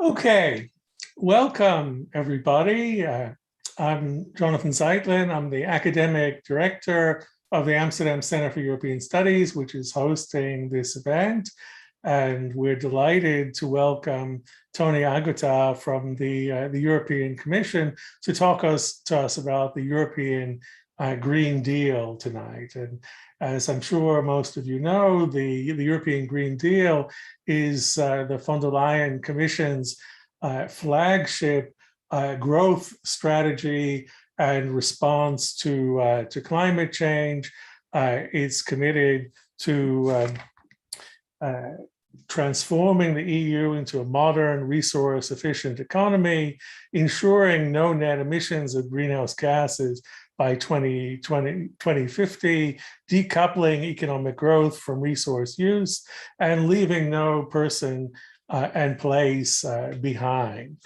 Okay, welcome everybody. I'm Jonathan Zeitlin. I'm the academic director of the Amsterdam Center for European Studies, which is hosting this event. And we're delighted to welcome Tony Agotha from the European Commission to talk to us about the European Green Deal tonight. And as I'm sure most of you know, the European Green Deal is the von der Leyen Commission's flagship growth strategy and response to climate change. It's committed to transforming the EU into a modern, resource-efficient economy, ensuring no net emissions of greenhouse gases by 2050, decoupling economic growth from resource use, and leaving no person and place behind.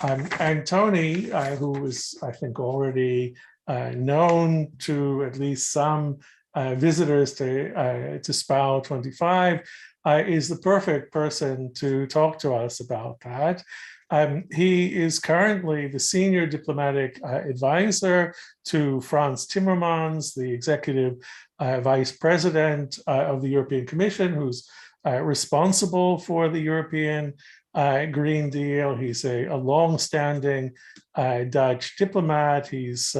And Tony, who is, I think, already known to at least some visitors to SPOW 25, is the perfect person to talk to us about that. He is currently the senior diplomatic advisor to Frans Timmermans, the executive vice president of the European Commission, who's responsible for the European Green Deal. He's a long-standing Dutch diplomat. He's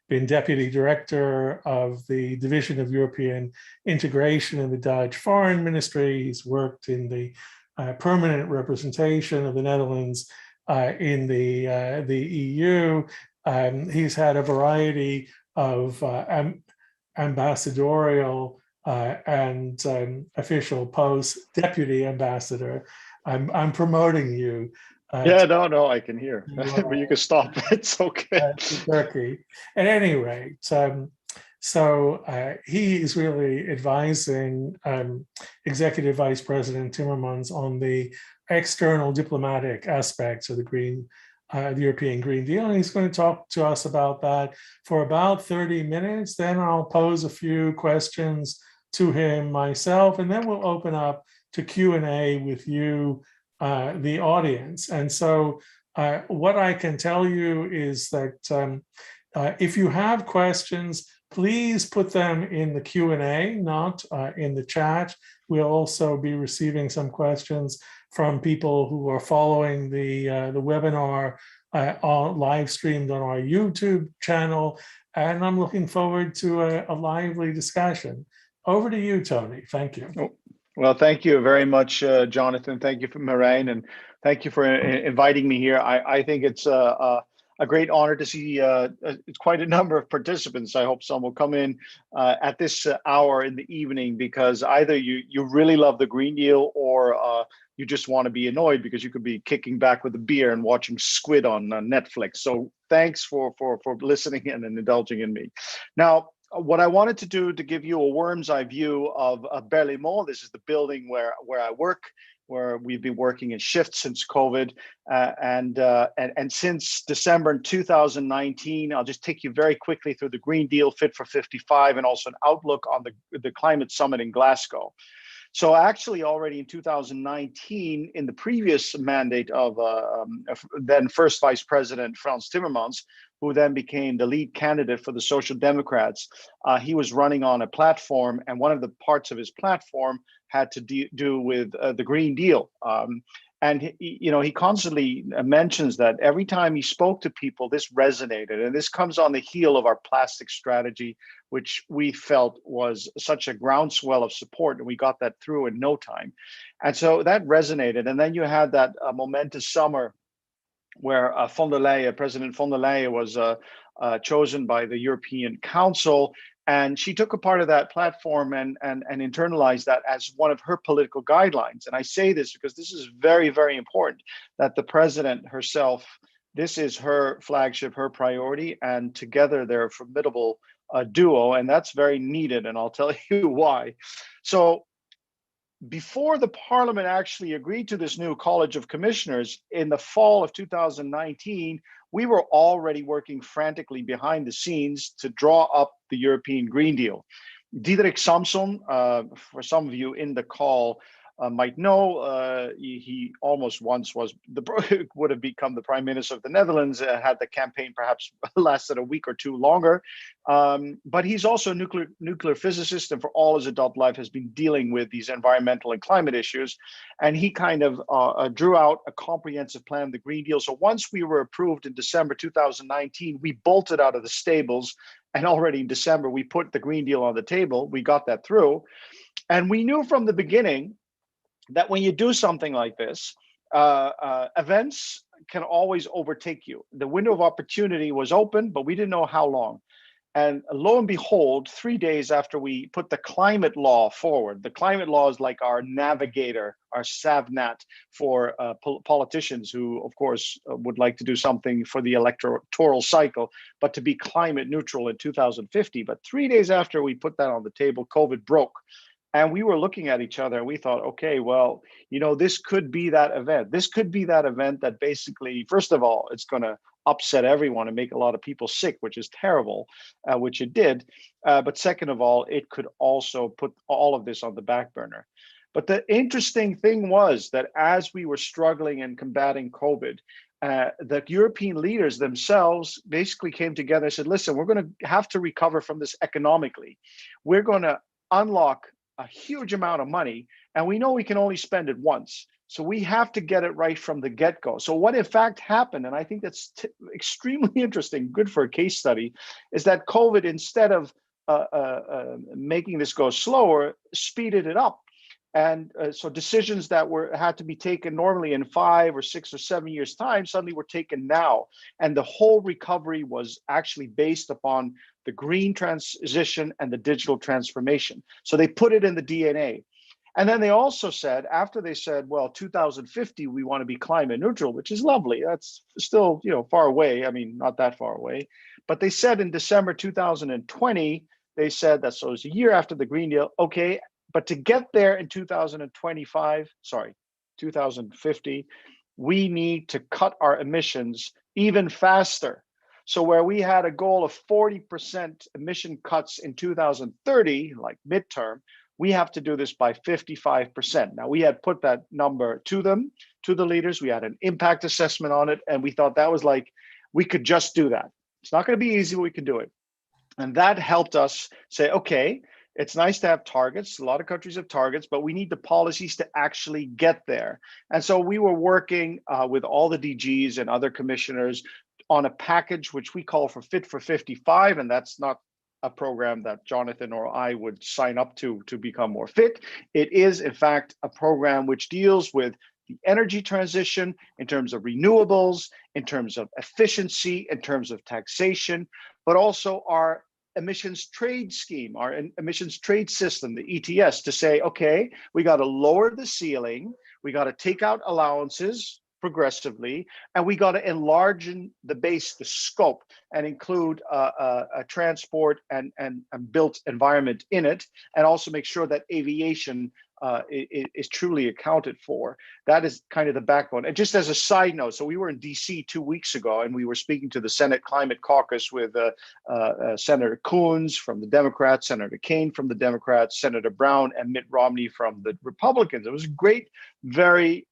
been deputy director of the Division of European Integration in the Dutch Foreign Ministry. He's worked in the permanent representation of the Netherlands in the EU. He's had a variety of ambassadorial and official posts. Deputy ambassador. I'm promoting you. No, I can hear, but you can stop. It's okay. Turkey. At any rate, he is really advising Executive Vice President Timmermans on the external diplomatic aspects of the European Green Deal, and he's going to talk to us about that for about 30 minutes. Then I'll pose a few questions to him myself, and then we'll open up to Q&A with you, the audience. And so what I can tell you is that if you have questions, please put them in the Q&A, not in the chat. We'll also be receiving some questions from people who are following the webinar live streamed on our YouTube channel. And I'm looking forward to a lively discussion. Over to you, Tony. Thank you. Well, thank you very much, Jonathan. Thank you for Marijn, and thank you for inviting me here. I think it's a great honor to see it's quite a number of participants. I hope some will come in at this hour in the evening, because either you really love the Green Deal, or you just want to be annoyed because you could be kicking back with a beer and watching Squid on Netflix. So thanks for listening in and indulging in me. Now, what I wanted to do to give you a worm's eye view of Berlaymont. This is the building where I work, where we've been working in shifts since COVID, and since December 2019. I'll just take you very quickly through the Green Deal, Fit for 55, and also an outlook on the climate summit in Glasgow. So actually already in 2019, in the previous mandate of then first Vice President Frans Timmermans, who then became the lead candidate for the Social Democrats, he was running on a platform, and one of the parts of his platform had to do with the Green Deal. And he constantly mentions that every time he spoke to people, this resonated. And this comes on the heel of our plastic strategy, which we felt was such a groundswell of support, and we got that through in no time. And so that resonated. And then you had that momentous summer where President von der Leyen was chosen by the European Council. And she took a part of that platform and internalized that as one of her political guidelines. And I say this because this is very, very important, that the president herself, this is her flagship, her priority, and together they're a formidable duo, and that's very needed, and I'll tell you why. So before the parliament actually agreed to this new College of Commissioners in the fall of 2019, we were already working frantically behind the scenes to draw up the European Green Deal. Diederik Samson, for some of you in the call, might know, he almost once was would have become the prime minister of the Netherlands had the campaign perhaps lasted a week or two longer. But he's also a nuclear physicist, and for all his adult life has been dealing with these environmental and climate issues. And he kind of drew out a comprehensive plan, the Green Deal. So once we were approved in December 2019, we bolted out of the stables. And already in December, we put the Green Deal on the table. We got that through. And we knew from the beginning that when you do something like this, events can always overtake you. The window of opportunity was open, but we didn't know how long. And lo and behold, 3 days after we put the climate law forward, the climate law is like our navigator, our savnat for politicians who, of course, would like to do something for the electoral cycle, but to be climate neutral in 2050. But 3 days after we put that on the table, COVID broke. And we were looking at each other and we thought, okay, well, this could be that event. This could be that event that basically, first of all, it's going to upset everyone and make a lot of people sick, which is terrible, which it did. But second of all, it could also put all of this on the back burner. But the interesting thing was that as we were struggling and combating COVID, the European leaders themselves basically came together and said, listen, we're going to have to recover from this economically. We're going to unlock a huge amount of money, and we know we can only spend it once. So we have to get it right from the get-go. So what in fact happened, and I think that's extremely interesting, good for a case study, is that COVID, instead of making this go slower, speeded it up. And so decisions that had to be taken normally in 5 or 6 or 7 years' time suddenly were taken now. And the whole recovery was actually based upon the green transition and the digital transformation. So they put it in the DNA. And then they also said, after they said, well, 2050, we want to be climate neutral, which is lovely. That's still, far away. I mean, not that far away. But they said in December 2020, they said that, so it's a year after the Green Deal, okay, but to get there in 2050, we need to cut our emissions even faster. So where we had a goal of 40% emission cuts in 2030, like midterm, we have to do this by 55%. Now, we had put that number to them, to the leaders. We had an impact assessment on it, and we thought that was like, we could just do that. It's not going to be easy, but we can do it. And that helped us say, okay, it's nice to have targets. A lot of countries have targets, but we need the policies to actually get there. And so we were working with all the DGs and other commissioners on a package which we call for Fit for 55, and that's not a program that Jonathan or I would sign up to become more fit. It is, in fact, a program which deals with the energy transition in terms of renewables, in terms of efficiency, in terms of taxation, but also our emissions trade scheme, our emissions trade system, the ETS, to say, okay, we got to lower the ceiling, we got to take out allowances progressively, and we got to enlarge the base, the scope, and include a transport and built environment in it, and also make sure that aviation is truly accounted for. That is kind of the backbone. And just as a side note, so we were in DC 2 weeks ago, and we were speaking to the Senate Climate Caucus with Senator Coons from the Democrats, Senator Kaine from the Democrats, Senator Brown, and Mitt Romney from the Republicans. It was a great, very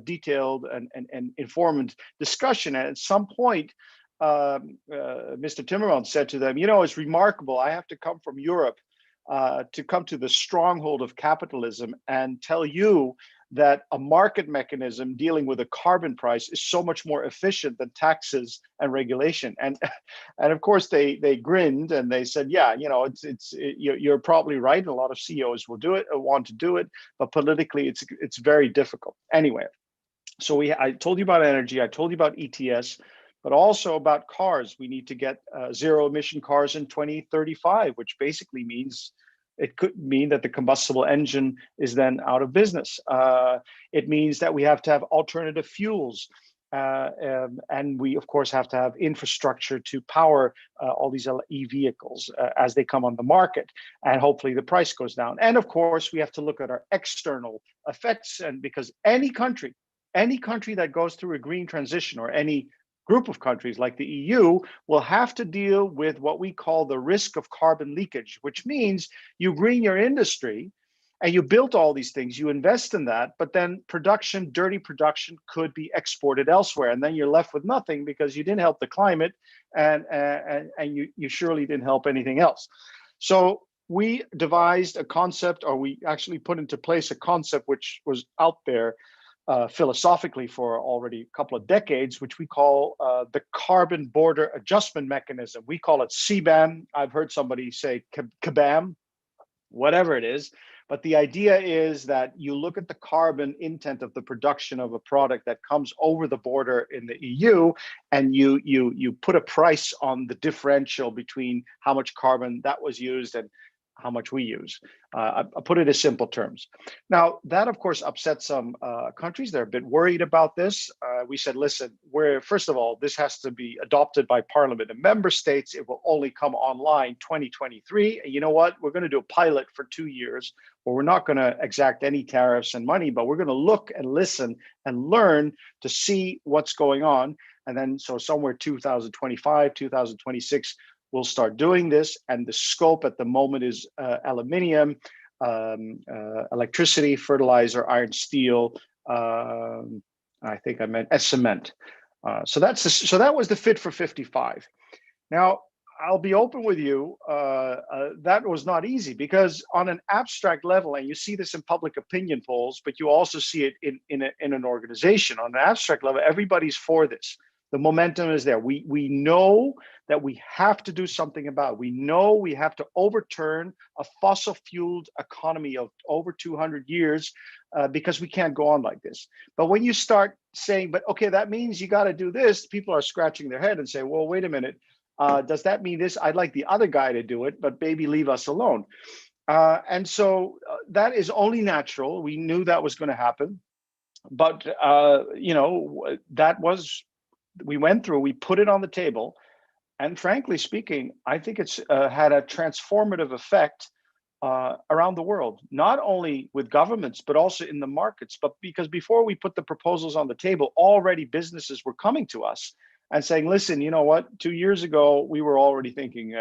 detailed and informative discussion. And at some point, Mr. Timmermans said to them, it's remarkable. I have to come from Europe to come to the stronghold of capitalism and tell you that a market mechanism dealing with a carbon price is so much more efficient than taxes and regulation. And of course they grinned and they said, yeah, you're probably right. And a lot of CEOs will do it or want to do it, but politically it's very difficult. Anyway, so I told you about energy, I told you about ETS, but also about cars. We need to get zero emission cars in 2035, which basically means it could mean that the combustible engine is then out of business. It means that we have to have alternative fuels. And we, of course, have to have infrastructure to power all these e-vehicles as they come on the market. And hopefully the price goes down. And of course, we have to look at our external effects. And because any country that goes through a green transition, or any group of countries like the EU, will have to deal with what we call the risk of carbon leakage, which means you green your industry and you built all these things, you invest in that, but then production, dirty production could be exported elsewhere. And then you're left with nothing because you didn't help the climate and you surely didn't help anything else. So we devised a concept, or we actually put into place a concept which was out there philosophically for already a couple of decades, which we call the Carbon Border Adjustment Mechanism. We call it CBAM. I've heard somebody say KBAM, whatever it is. But the idea is that you look at the carbon intent of the production of a product that comes over the border in the EU, and you put a price on the differential between how much carbon that was used and how much we use. I put it in simple terms. Now, that of course upsets some countries. They're a bit worried about this. We said, listen, first of all, this has to be adopted by Parliament and member states. It will only come online 2023. And you know what? We're going to do a pilot for 2 years where we're not going to exact any tariffs and money, but we're going to look and listen and learn to see what's going on. And then so somewhere 2025, 2026, we'll start doing this. And the scope at the moment is aluminium, electricity, fertilizer, iron, steel. I think I meant cement. So that was the Fit for 55. Now, I'll be open with you. That was not easy because on an abstract level, and you see this in public opinion polls, but you also see it in an organization. On an abstract level, everybody's for this. The momentum is there. We know that we have to do something about it. We know we have to overturn a fossil-fueled economy of over 200 years because we can't go on like this. But when you start saying, but okay, that means you got to do this, people are scratching their head and say, well, wait a minute. Does that mean this? I'd like the other guy to do it, but baby, leave us alone. And so that is only natural. We knew that was going to happen. But, we went through, we put it on the table. And frankly speaking, I think it's had a transformative effect around the world, not only with governments, but also in the markets. But because before we put the proposals on the table, already businesses were coming to us and saying, listen, you know what, 2 years ago, we were already thinking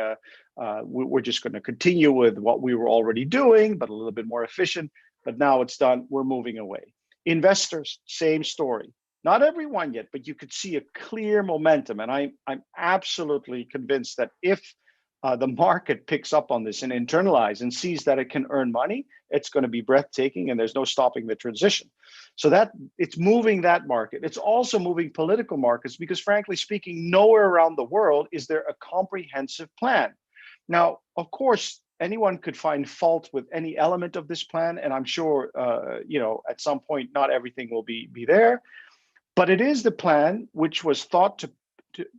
we're just going to continue with what we were already doing, but a little bit more efficient. But now it's done, we're moving away. Investors, same story. Not everyone yet, but you could see a clear momentum. And I'm absolutely convinced that if the market picks up on this and internalize and sees that it can earn money, it's going to be breathtaking and there's no stopping the transition. So that it's moving that market. It's also moving political markets because frankly speaking, nowhere around the world is there a comprehensive plan. Now, of course, anyone could find fault with any element of this plan. And I'm sure, at some point, not everything will be there. But it is the plan which was thought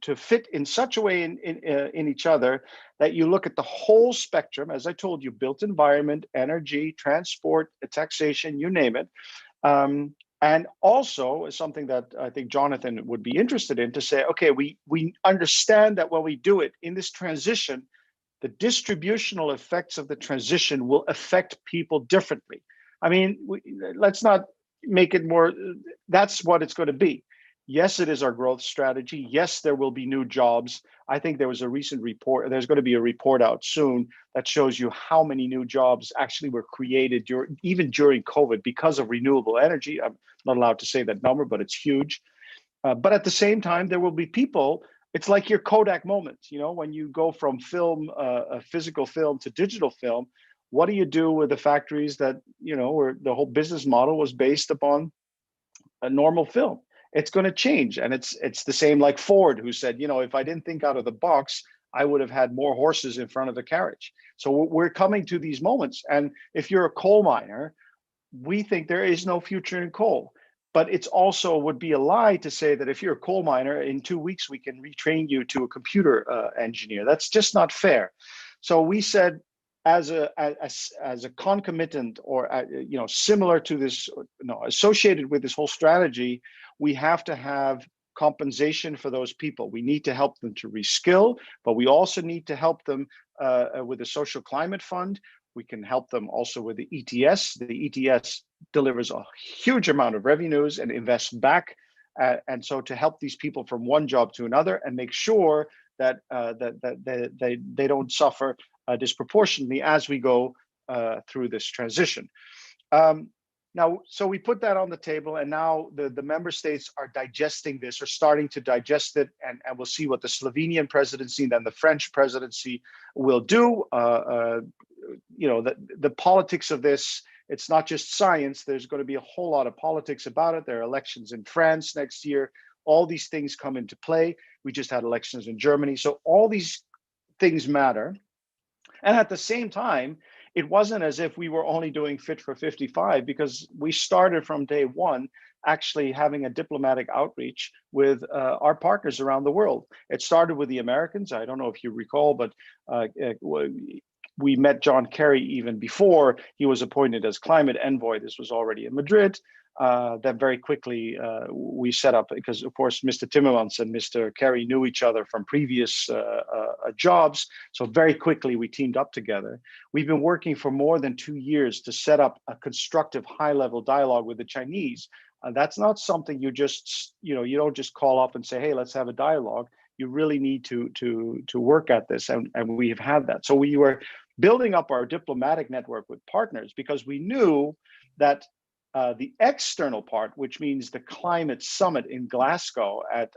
to fit in such a way in each other that you look at the whole spectrum, as I told you, built environment, energy, transport, taxation, you name it. And also is something that I think Jonathan would be interested in to say, okay, we understand that when we do it in this transition, the distributional effects of the transition will affect people differently. I mean, let's not make it more, that's what it's going to be. Yes, it is our growth strategy. Yes, there will be new jobs. I think there was a recent report, there's going to be a report out soon that shows you how many new jobs actually were created even during COVID because of renewable energy. I'm not allowed to say that number, but it's huge. But at the same time, there will be people, it's like your Kodak moment, when you go from film, physical film to digital film. What do you do with the factories that, where the whole business model was based upon a normal film? It's going to change. And it's the same like Ford, who said, if I didn't think out of the box, I would have had more horses in front of the carriage. So we're coming to these moments. And if you're a coal miner, we think there is no future in coal. But it's also would be a lie to say that if you're a coal miner, in 2 weeks, we can retrain you to a computer engineer. That's just not fair. So we said, as a concomitant or similar to this, associated with this whole strategy, we have to have compensation for those people. We need to help them to reskill, but we also need to help them with the social climate fund. We can help them also with the ETS. The ETS delivers a huge amount of revenues and invests back. And so to help these people from one job to another and make sure that they don't suffer disproportionately as we go through this transition. Now, so we put that on the table, and now the member states are digesting this, or starting to digest it, and we'll see what the Slovenian presidency and then the French presidency will do. The politics of this, it's not just science. There's going to be a whole lot of politics about it. There are elections in France next year. All these things come into play. We just had elections in Germany. So all these things matter. And at the same time, it wasn't as if we were only doing Fit for 55, because we started from day one actually having a diplomatic outreach with our partners around the world. It started with the Americans. I don't know if you recall, but we met John Kerry even before he was appointed as climate envoy. This was already in Madrid. Then very quickly we set up, because of course Mr. Timmermans and Mr. Kerry knew each other from previous jobs. So very quickly we teamed up together. We've been working for more than 2 years to set up a constructive high-level dialogue with the Chinese. That's not something you just, you don't just call up and say, hey, let's have a dialogue. You really need to work at this, and we have had that. So we were building up our diplomatic network with partners, because we knew that the external part, which means the climate summit in Glasgow at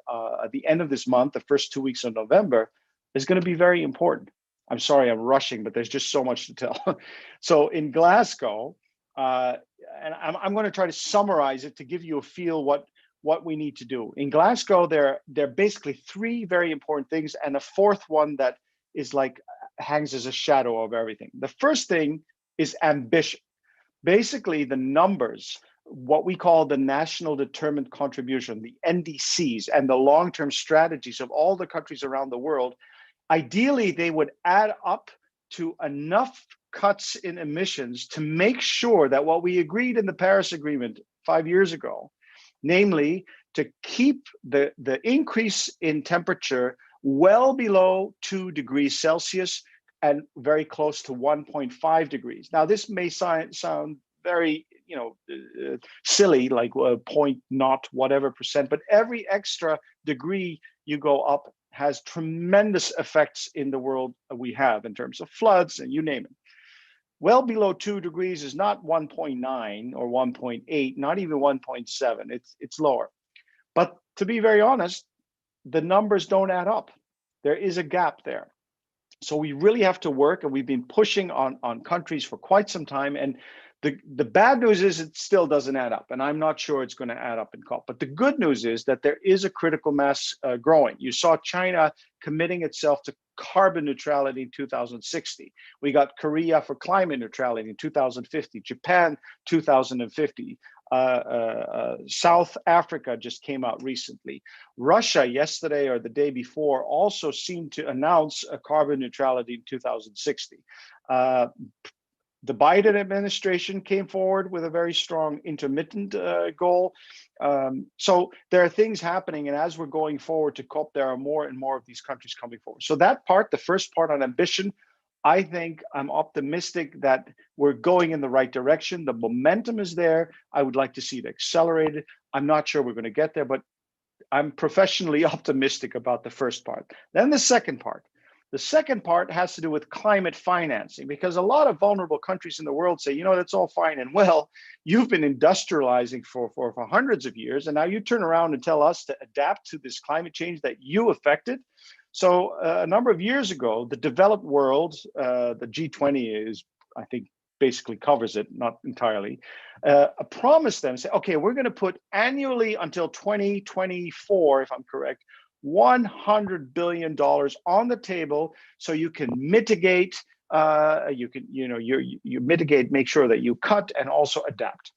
the end of this month, the first 2 weeks of November, is going to be very important. I'm sorry, I'm rushing, but there's just so much to tell. So in Glasgow, and I'm going to try to summarize it to give you a feel what we need to do. In Glasgow, there are basically 3 very important things, and a 4th one that is like hangs as a shadow of everything. The first thing is ambition. Basically, the numbers, what we call the National Determined Contribution, the NDCs, and the long-term strategies of all the countries around the world, ideally, they would add up to enough cuts in emissions to make sure that what we agreed in the Paris Agreement 5 years ago, namely to keep the increase in temperature well below 2 degrees Celsius and very close to 1.5 degrees. Now, this may sound very, silly, like point not whatever percent, but every extra degree you go up has tremendous effects in the world we have in terms of floods and you name it. Well below 2 degrees is not 1.9 or 1.8, not even 1.7. It's lower. But to be very honest, the numbers don't add up. There is a gap there. So we really have to work, and we've been pushing on countries for quite some time. And the bad news is it still doesn't add up, and I'm not sure it's going to add up in COP. But the good news is that there is a critical mass growing. You saw China committing itself to carbon neutrality in 2060. We got Korea for climate neutrality in 2050, Japan 2050. South Africa just came out recently. Russia yesterday or the day before also seemed to announce a carbon neutrality in 2060. The Biden administration came forward with a very strong intermittent goal. So there are things happening, and as we're going forward to COP, there are more and more of these countries coming forward. So that part, the first part on ambition, I think I'm optimistic that we're going in the right direction. The momentum is there. I would like to see it accelerated. I'm not sure we're going to get there, but I'm professionally optimistic about the first part. Then the second part. The second part has to do with climate financing, because a lot of vulnerable countries in the world say, that's all fine and well. You've been industrializing for hundreds of years, and now you turn around and tell us to adapt to this climate change that you affected. So a number of years ago, the developed world, the G20 is, I think, basically covers it, not entirely, promised them, say, okay, we're going to put annually until 2024, if I'm correct, $100 billion on the table, so you can mitigate, you mitigate, make sure that you cut and also adapt.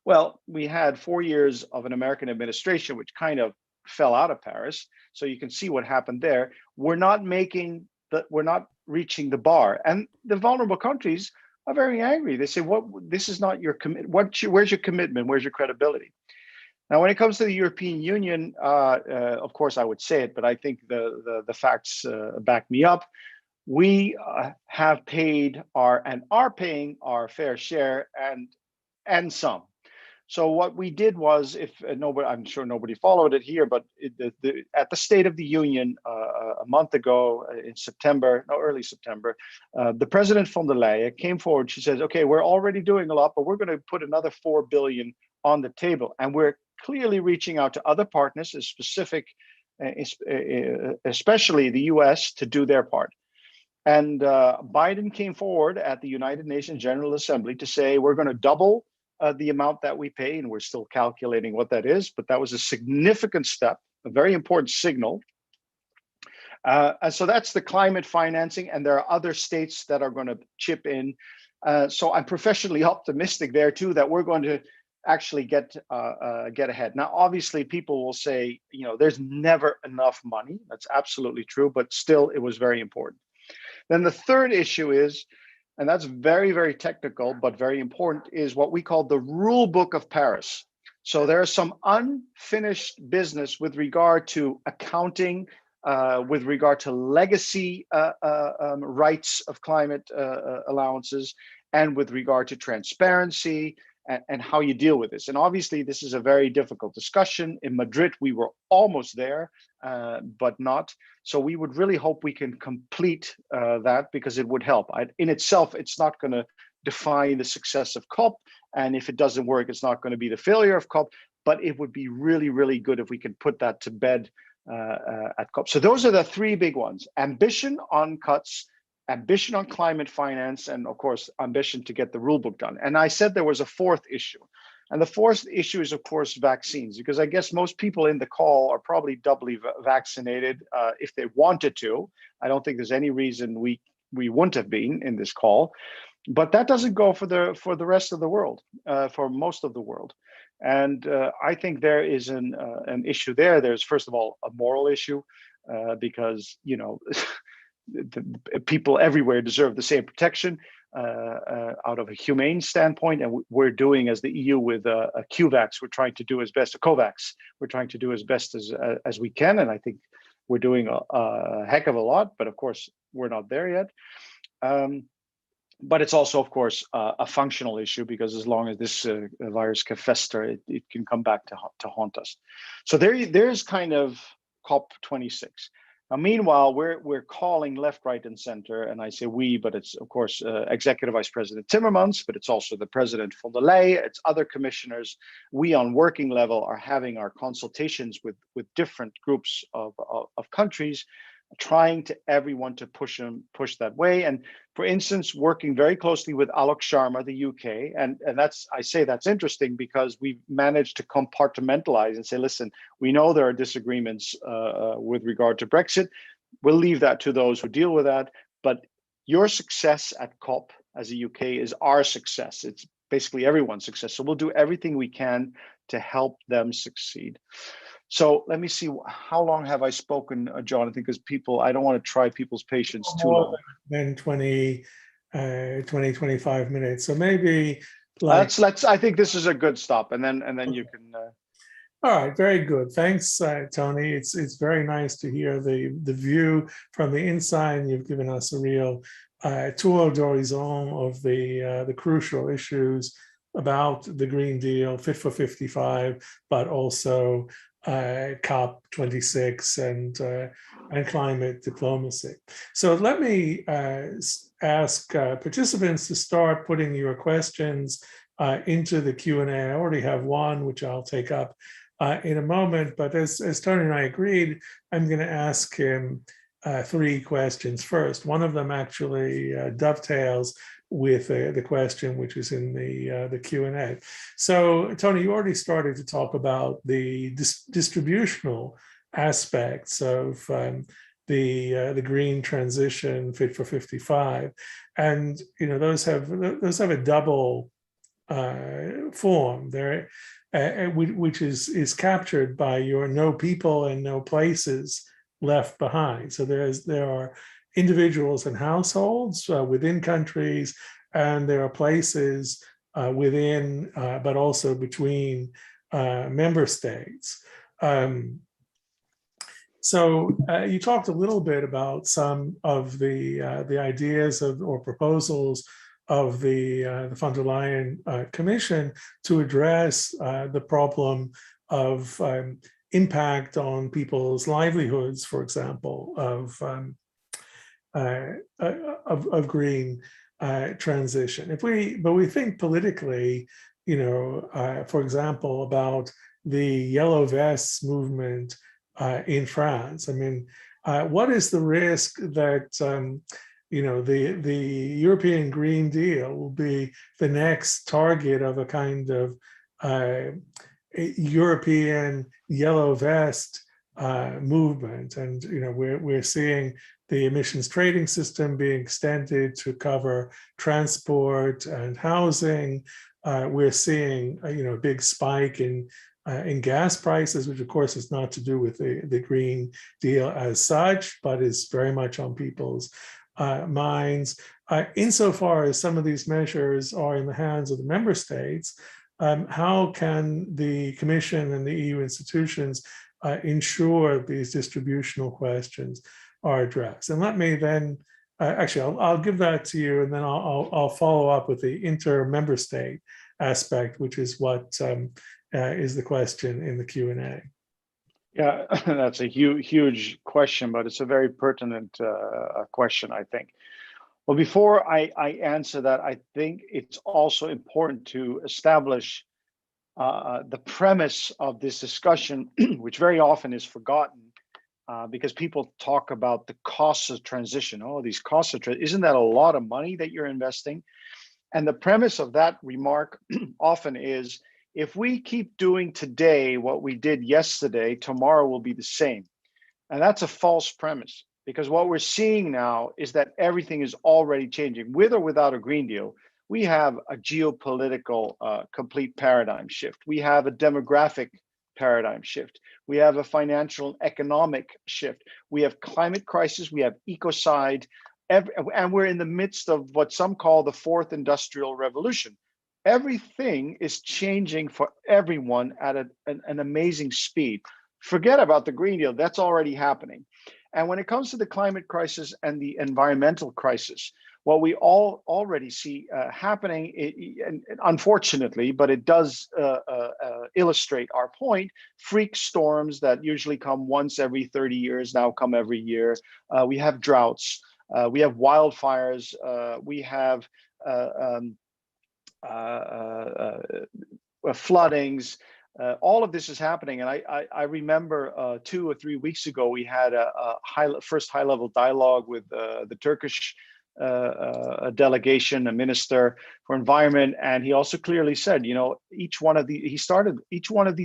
Well, we had 4 years of an American administration, which kind of fell out of Paris. So you can see what happened there. We're not reaching the bar, and the vulnerable countries are very angry. They say, this is not your commitment. Where's your commitment? Where's your credibility? Now, when it comes to the European Union, of course, I would say it, but I think the facts back me up. We have paid and are paying our fair share and some. So what we did was, if nobody, I'm sure nobody followed it here, but at the State of the Union a month ago in September, no, early September, the President von der Leyen came forward. She says, okay, we're already doing a lot, but we're going to put another 4 billion on the table. And we're clearly reaching out to other partners, especially the US, to do their part. And Biden came forward at the United Nations General Assembly to say, we're going to double the amount that we pay, and we're still calculating what that is, but that was a significant step, a very important signal. And so that's the climate financing, and there are other states that are going to chip in. So I'm professionally optimistic there too, that we're going to actually get ahead. Now, obviously, people will say, you know, there's never enough money. That's absolutely true, but still, it was very important. Then the third issue is, and that's very, very technical, but very important, is what we call the rule book of Paris. So there's some unfinished business with regard to accounting, with regard to legacy rights of climate allowances, and with regard to transparency and how you deal with this. And obviously, this is a very difficult discussion. In Madrid, we were almost there, but not. So we would really hope we can complete that, because it would help. In itself, it's not going to define the success of COP. And if it doesn't work, it's not going to be the failure of COP. But it would be really, really good if we could put that to bed at COP. So those are the three big ones: ambition on cuts, ambition on climate finance, and of course, ambition to get the rule book done. And I said there was a fourth issue. And the fourth issue is, of course, vaccines, because I guess most people in the call are probably doubly vaccinated if they wanted to. I don't think there's any reason we wouldn't have been in this call. But that doesn't go for the rest of the world, for most of the world. And I think there is an issue there. There's, first of all, a moral issue, because, you know, the people everywhere deserve the same protection out of a humane standpoint, and we're doing, as the EU with a QVAX, we're trying to do as best, a COVAX, we're trying to do as best as we can, and I think we're doing a heck of a lot, but of course we're not there yet. But it's also, of course, a functional issue, because as long as this virus can fester, it can come back to haunt us. So there's kind of COP26. Now, meanwhile, we're calling left, right, and center, and I say we, but it's, of course, Executive Vice President Timmermans, but it's also the President von der Leyen, it's other commissioners. We, on working level, are having our consultations with different groups of countries, trying to everyone to push that way. And for instance, working very closely with Alok Sharma, the UK, and that's, I say that's interesting, because we've managed to compartmentalize and say, listen, we know there are disagreements with regard to Brexit. We'll leave that to those who deal with that. But your success at COP as a UK is our success. It's basically everyone's success. So we'll do everything we can to help them succeed. So let me see, how long have I spoken, Jonathan? Because I don't want to try people's patience too long. Then 20, 25 minutes. So maybe like, I think this is a good stop, and then okay. You can. All right, very good. Thanks, Tony. It's very nice to hear the view from the inside, and you've given us a real tour d'horizon of the crucial issues about the Green Deal, Fit for 55, but also COP26 and climate diplomacy. So let me ask participants to start putting your questions into the Q&A. I already have one, which I'll take up in a moment, but as Tony and I agreed, I'm going to ask him three questions first. One of them actually dovetails with the question which is in the Q&A. So, Tony, you already started to talk about the distributional aspects of the green transition, Fit for 55, and those have a double form there, which is captured by your no people and no places left behind. So there are individuals and households within countries, and there are places within, but also between member states. So you talked a little bit about some of the ideas or proposals of the von der Leyen Commission to address the problem of impact on people's livelihoods, for example, of green transition. But we think politically, for example, about the yellow vests movement in France. I mean, what is the risk that the European Green Deal will be the next target of a kind of European yellow vest movement? And we're seeing the emissions trading system being extended to cover transport and housing. We're seeing a big spike in gas prices, which of course is not to do with the Green Deal as such, but is very much on people's minds. Insofar as some of these measures are in the hands of the member states, how can the Commission and the EU institutions ensure these distributional questions are addressed? And let me then, actually, I'll give that to you, and then I'll follow up with the inter-member state aspect, which is what is the question in the Q&A. Yeah, that's a huge question, but it's a very pertinent question, I think. Well, before I answer that, I think it's also important to establish the premise of this discussion, which very often is forgotten because people talk about the costs of transition. Oh, these costs of transition, isn't that a lot of money that you're investing? And the premise of that remark often is, if we keep doing today what we did yesterday, tomorrow will be the same. And that's a false premise, because what we're seeing now is that everything is already changing. With or without a Green Deal, we have a geopolitical complete paradigm shift. We have a demographic paradigm shift. We have a financial and economic shift. We have climate crisis. We have ecocide. And we're in the midst of what some call the fourth industrial revolution. Everything is changing for everyone at an amazing speed. Forget about the Green Deal, that's already happening. And when it comes to the climate crisis and the environmental crisis, what we all already see happening, and unfortunately, but it does illustrate our point, freak storms that usually come once every 30 years now come every year. We have droughts, we have wildfires, we have floodings. All of this is happening, and I remember 2 or 3 weeks ago we had a first high-level dialogue with the Turkish delegation, a minister for environment, and he also clearly said, each one of these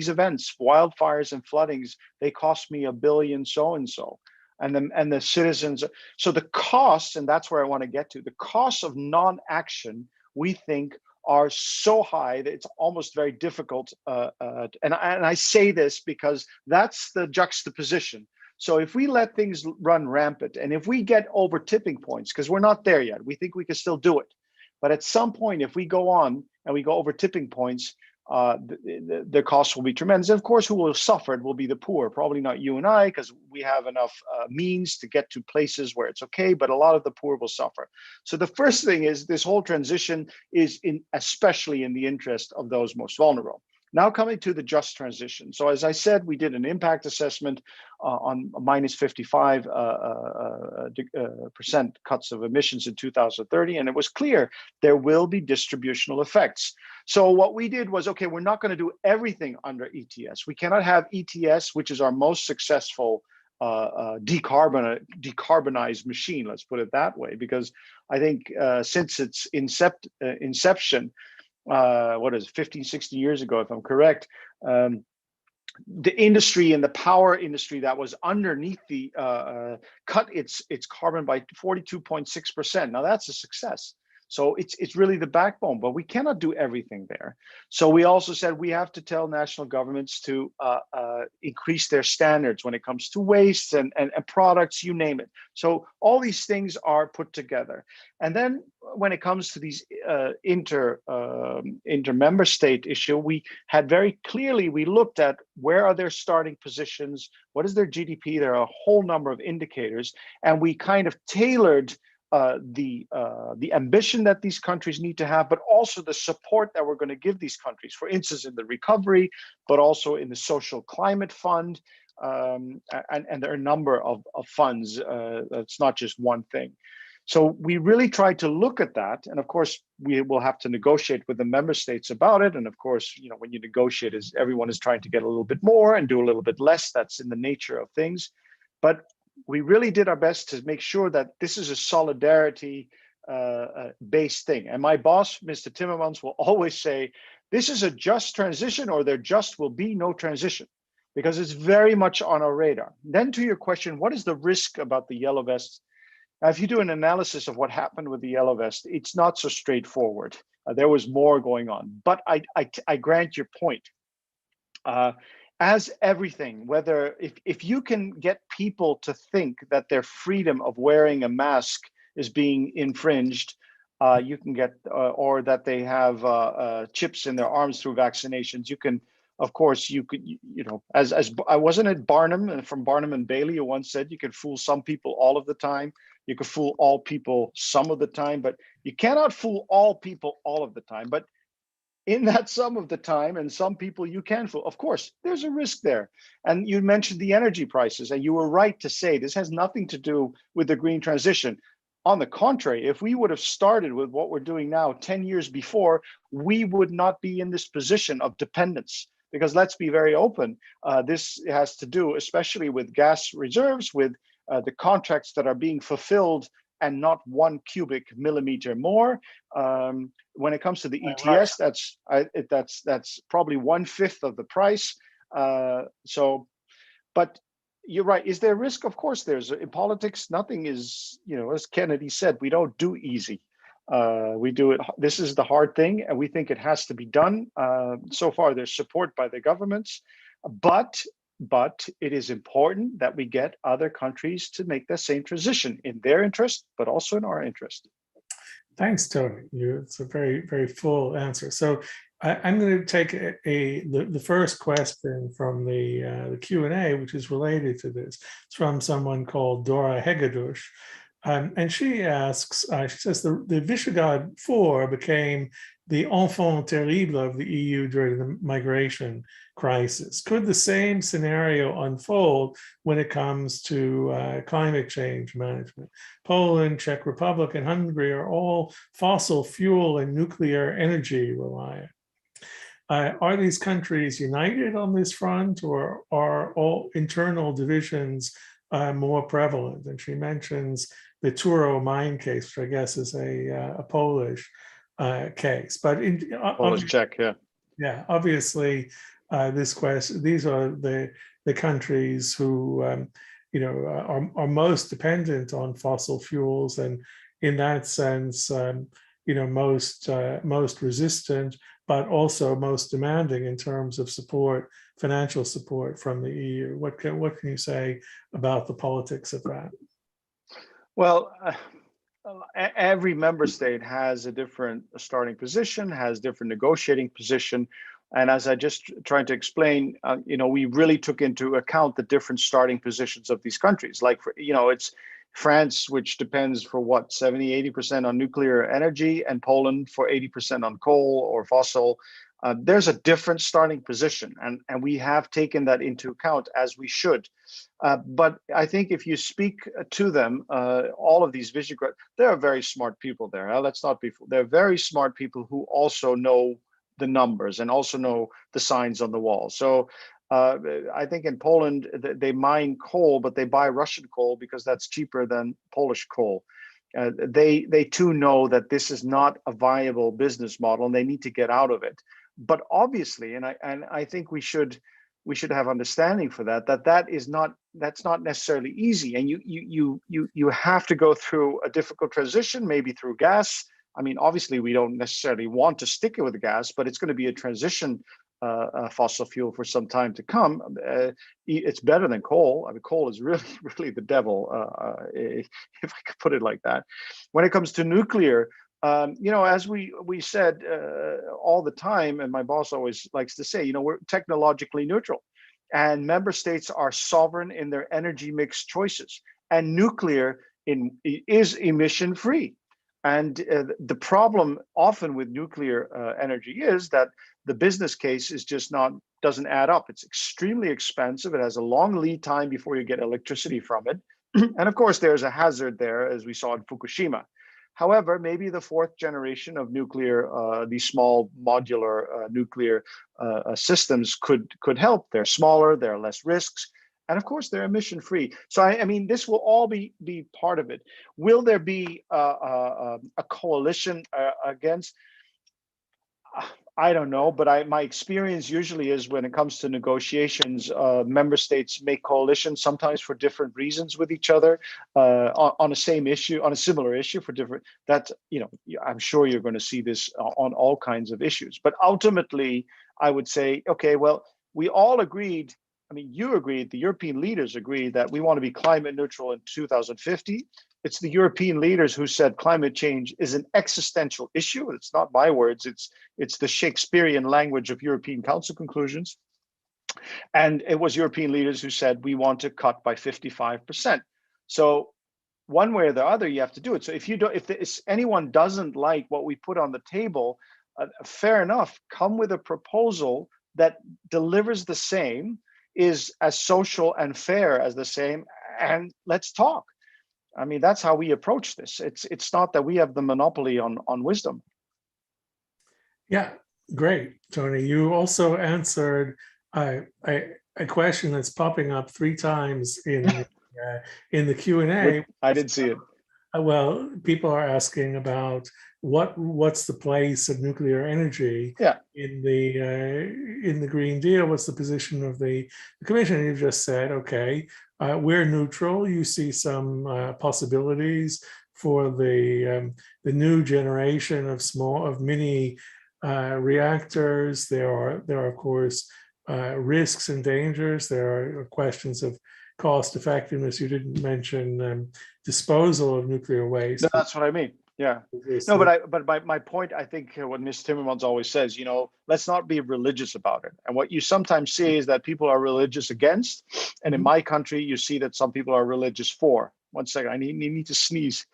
events, wildfires and floodings, they cost me $1 billion so and so. And the citizens, so the costs, and that's where I want to get to, the costs of non-action, we think, are so high that it's almost very difficult. And I say this because that's the juxtaposition. So if we let things run rampant, and if we get over tipping points, because we're not there yet, we think we can still do it. But at some point, if we go on and we go over tipping points, the costs will be tremendous. And of course, who will suffer? It will be the poor, probably not you and I, because we have enough means to get to places where it's okay, but a lot of the poor will suffer. So the first thing is this whole transition is especially in the interest of those most vulnerable. Now coming to the just transition. So as I said, we did an impact assessment on minus 55% cuts of emissions in 2030, and it was clear there will be distributional effects. So what we did was, okay, we're not going to do everything under ETS. We cannot have ETS, which is our most successful decarbonized machine, let's put it that way, because I think since its inception, what is it, 15, 16 years ago, if I'm correct, the industry and the power industry that was underneath the cut its carbon by 42.6%. Now that's a success. So it's really the backbone, but we cannot do everything there. So we also said we have to tell national governments to increase their standards when it comes to waste and products, you name it. So all these things are put together. And then when it comes to these inter-member state issue, we had very clearly, we looked at where are their starting positions, what is their GDP, there are a whole number of indicators, and we kind of tailored the ambition that these countries need to have, but also the support that we're going to give these countries, for instance, in the recovery, but also in the social climate fund. And there are a number of funds. It's not just one thing. So we really try to look at that. And of course, we will have to negotiate with the member states about it. And of course, when you negotiate, everyone is trying to get a little bit more and do a little bit less. That's in the nature of things. But we really did our best to make sure that this is a solidarity based thing. And my boss, Mr. Timmermans, will always say, this is a just transition, or there just will be no transition, because it's very much on our radar. Then to your question, what is the risk about the yellow vests? Now, if you do an analysis of what happened with the yellow vest, it's not so straightforward. There was more going on, but I grant your point. As everything, whether if you can get people to think that their freedom of wearing a mask is being infringed, you can get, or that they have chips in their arms through vaccinations, you can, of course, you could, as I wasn't it Barnum from Barnum and Bailey who once said, you can fool some people all of the time. You can fool all people some of the time, but you cannot fool all people all of the time. But in that some of the time, and some people you can fool, of course, there's a risk there. And you mentioned the energy prices, and you were right to say this has nothing to do with the green transition. On the contrary, if we would have started with what we're doing now 10 years before, we would not be in this position of dependence. Because let's be very open, this has to do, especially with gas reserves, with the contracts that are being fulfilled and not 1 cubic millimeter more. When it comes to the ETS, that's probably 1/5 of the price. But you're right. Is there risk? Of course, there's. In politics, nothing is, as Kennedy said, we don't do easy. We do it. This is the hard thing, and we think it has to be done. So far, there's support by the governments, but it is important that we get other countries to make the same transition in their interest, but also in our interest. Thanks, Tony. It's a very, very full answer. So I'm going to take the first question from the Q&A, which is related to this. It's from someone called Dora Hegadush. And she asks, she says, the Visegrad 4 became the enfant terrible of the EU during the migration crisis. Could the same scenario unfold when it comes to climate change management? Poland, Czech Republic, and Hungary are all fossil fuel and nuclear energy reliant. Are these countries united on this front, or are all internal divisions more prevalent? And she mentions the Turo mine case, which I guess is a Polish case. But Polish-Czech, yeah. Yeah, obviously, these are the countries who are most dependent on fossil fuels, and in that sense, most resistant, but also most demanding in terms of support, financial support from the EU. What can you say about the politics of that? Well, every member state has a different starting position, has different negotiating position. And as I just tried to explain, we really took into account the different starting positions of these countries. Like, it's France, which depends for 70-80% on nuclear energy, and Poland for 80% on coal or fossil. There's a different starting position, and we have taken that into account, as we should. But I think if you speak to them, all of these Visegrad, there are very smart people there. Let's not be fooled. They're very smart people who also know the numbers and also know the signs on the wall. So I think in Poland, they mine coal, but they buy Russian coal because that's cheaper than Polish coal. They too know that this is not a viable business model, and they need to get out of it. But obviously, and I think we should have understanding for that's not necessarily easy, and you have to go through a difficult transition, maybe through gas. I mean, obviously, we don't necessarily want to stick it with gas, but it's going to be a transition fossil fuel for some time to come. It's better than coal. I mean, coal is really, really the devil, if I could put it like that. When it comes to nuclear, as we said all the time, and my boss always likes to say, we're technologically neutral, and member states are sovereign in their energy mix choices. And nuclear is emission free. And the problem often with nuclear energy is that the business case is just not, doesn't add up. It's extremely expensive. It has a long lead time before you get electricity from it. And of course, there's a hazard there, as we saw in Fukushima. However, maybe the fourth generation of nuclear, these small modular nuclear systems could help. They're smaller, there are less risks, and of course they're emission free. So I mean, this will all be part of it. Will there be a coalition against? I don't know, but my experience usually is when it comes to negotiations, member states make coalitions, sometimes for different reasons with each other, on a same issue, on a similar issue for different, that, you know, I'm sure you're going to see this on all kinds of issues. But ultimately, I would say, okay, well, we all agreed, I mean, you agreed, the European leaders agreed that we want to be climate neutral in 2050. It's the European leaders who said climate change is an existential issue. It's not my words, it's the Shakespearean language of European Council conclusions. And it was European leaders who said we want to cut by 55%. So one way or the other, you have to do it. So if anyone doesn't like what we put on the table, fair enough, come with a proposal that delivers the same, is as social and fair as the same, and let's talk. I mean, that's how we approach this. It's not that we have the monopoly on wisdom. Yeah, great, Tony. You also answered a question that's popping up 3 times in the Q&A. I did see it. Well, people are asking about what's the place of nuclear energy in the Green Deal? What's the position of the Commission? You just said, okay, we're neutral. You see some possibilities for the new generation of mini reactors. There are of course risks and dangers. There are questions of cost effectiveness. You didn't mention disposal of nuclear waste. No, that's what I mean. Yeah. No, but my point, I think what Ms. Timmermans always says, you know, let's not be religious about it. And what you sometimes see is that people are religious against, and in my country, you see that some people are religious for. One second, I need to sneeze.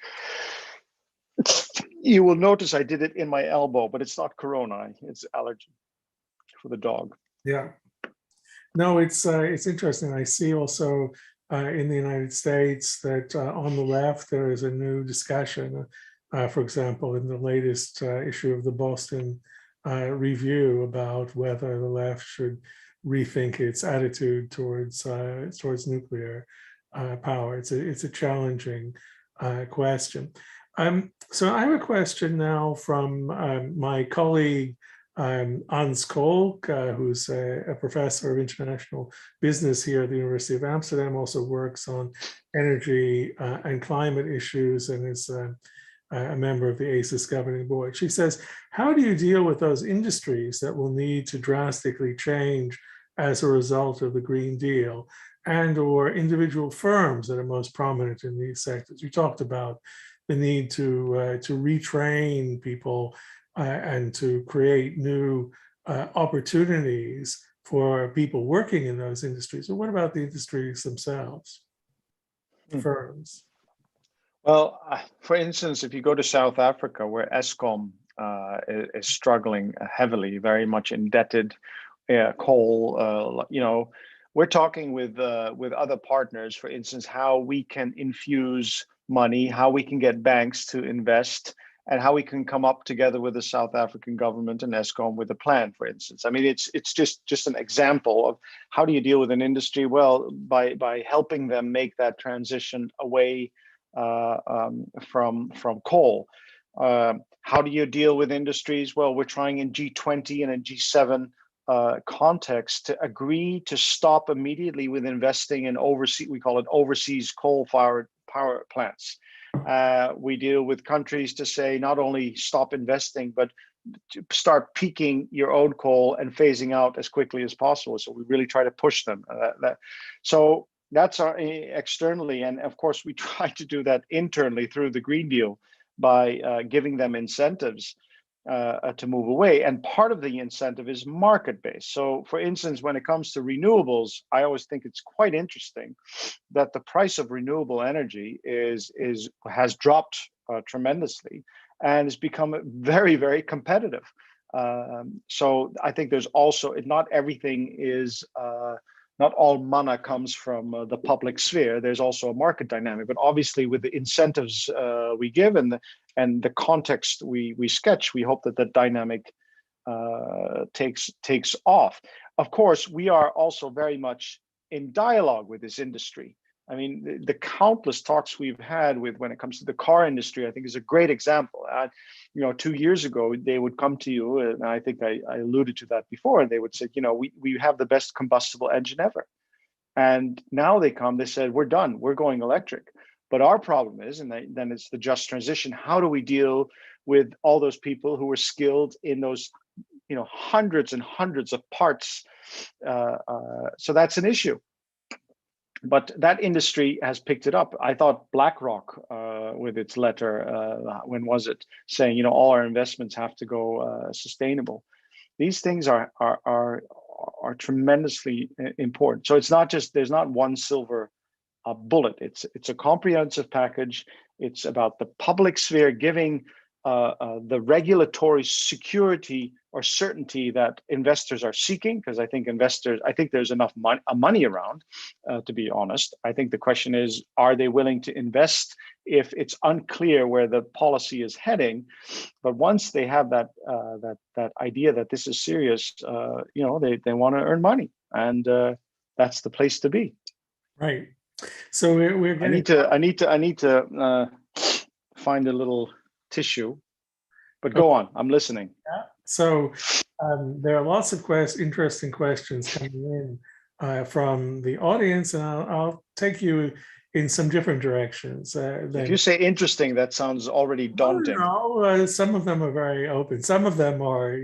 You will notice I did it in my elbow, but it's not corona, it's allergy for the dog. Yeah. No, it's interesting. I see also in the United States that on the left there is a new discussion. For example, in the latest issue of the Boston Review about whether the left should rethink its attitude towards nuclear power. It's a challenging question. So I have a question now from my colleague Ans Kolk, who's a professor of international business here at the University of Amsterdam, also works on energy and climate issues, and is a member of the ACES governing board. She says, how do you deal with those industries that will need to drastically change as a result of the Green Deal, and or individual firms that are most prominent in these sectors? You talked about the need to retrain people and to create new opportunities for people working in those industries. So what about the industries themselves, firms? Well, for instance, if you go to South Africa, where Eskom is struggling heavily, very much indebted, coal, you know, we're talking with other partners, for instance, how we can infuse money, how we can get banks to invest, and how we can come up together with the South African government and Eskom with a plan, for instance. I mean, it's just an example of how do you deal with an industry? Well, by helping them make that transition away from coal. How do you deal with industries? Well, we're trying in G20 and in G7 context to agree to stop immediately with investing in we call it overseas coal-fired power plants. We deal with countries to say not only stop investing, but to start peaking your own coal and phasing out as quickly as possible. So we really try to push them. So that's our externally, and of course we try to do that internally through the Green Deal by giving them incentives. to move away. And part of the incentive is market-based. So for instance, when it comes to renewables, I always think it's quite interesting that the price of renewable energy has dropped tremendously and has become very, very competitive. So I think there's also, not everything is, not all mana comes from the public sphere. There's also a market dynamic, but obviously with the incentives we give and the context we sketch, we hope that the dynamic takes off. Of course, we are also very much in dialogue with this industry. I mean, the countless talks we've had with, when it comes to the car industry, I think is a great example. 2 years ago, they would come to you, and I think I alluded to that before, and they would say, we have the best combustible engine ever. And now they said, we're done, we're going electric. But our problem is, and then it's the just transition, how do we deal with all those people who are skilled in those, hundreds and hundreds of parts? So that's an issue. But that industry has picked it up. I thought BlackRock, with its letter, when was it, saying, all our investments have to go sustainable. These things are tremendously important. So it's not just, there's not one silver bullet. It's a comprehensive package. It's about the public sphere giving the regulatory security or certainty that investors are seeking, because I think there's enough money around, to be honest. I think the question is, are they willing to invest if it's unclear where the policy is heading? But once they have that idea that this is serious, they want to earn money, and that's the place to be. Right. So we're getting. I need to find a little tissue, but go on. I'm listening. Yeah. So there are lots of interesting questions coming in from the audience, and I'll take you in some different directions. If you say interesting, that sounds already daunting. No, some of them are very open. Some of them are,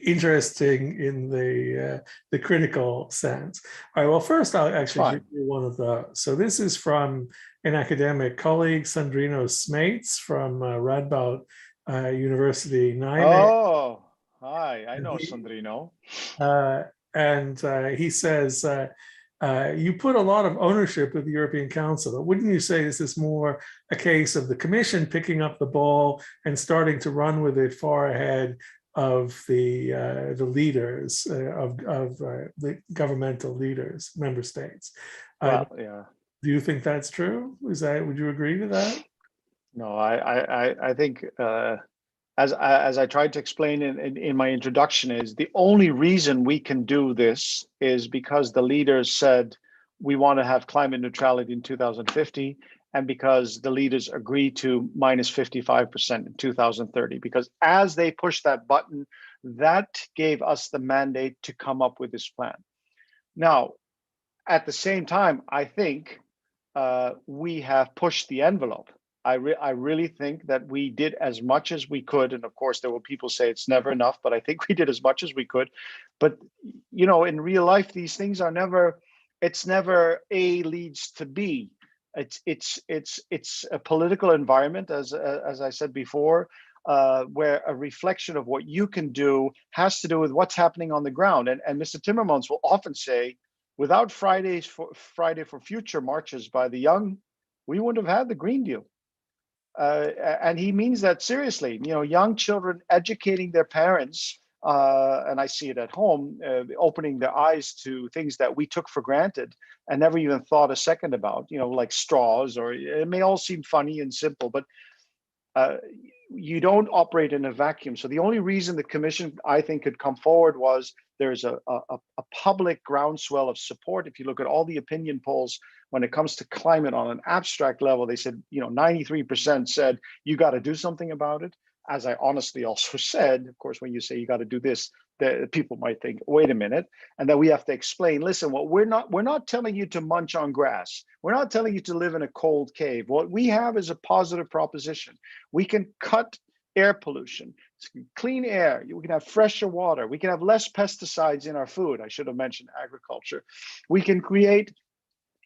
interesting in the critical sense. All right. Well, first I'll actually give you one of those. So this is from an academic colleague, Sandrino Smates from Radboud University, Nijmegen. Oh, hi! I know Sandrino. And he says, you put a lot of ownership with the European Council, but wouldn't you say this is more a case of the Commission picking up the ball and starting to run with it far ahead of the leaders of the governmental leaders, member states? Well, yeah. Do you think that's true? Would you agree to that? No, I think as I tried to explain in my introduction, is the only reason we can do this is because the leaders said we want to have climate neutrality in 2050, and because the leaders agreed to minus 55% in 2030. Because as they pushed that button, that gave us the mandate to come up with this plan. Now, at the same time, I think we have pushed the envelope. I really think that we did as much as we could. And of course, there were people say it's never enough, but I think we did as much as we could. But, in real life, these things are never, it's never A leads to B. It's a political environment, as I said before, where a reflection of what you can do has to do with what's happening on the ground. And Mr. Timmermans will often say, without Friday for Future marches by the young, we wouldn't have had the Green Deal. And he means that seriously. Young children educating their parents, and I see it at home, opening their eyes to things that we took for granted and never even thought a second about, like straws, or it may all seem funny and simple, but you don't operate in a vacuum. So the only reason the Commission, I think, could come forward was there's a public groundswell of support. If you look at all the opinion polls when it comes to climate on an abstract level, they said, 93% said you got to do something about it. As I honestly also said, of course, when you say you got to do this, the people might think, wait a minute, and then we have to explain, listen, we're not telling you to munch on grass. We're not telling you to live in a cold cave. What we have is a positive proposition. We can cut air pollution, clean air, we can have fresher water, we can have less pesticides in our food. I should have mentioned agriculture. We can create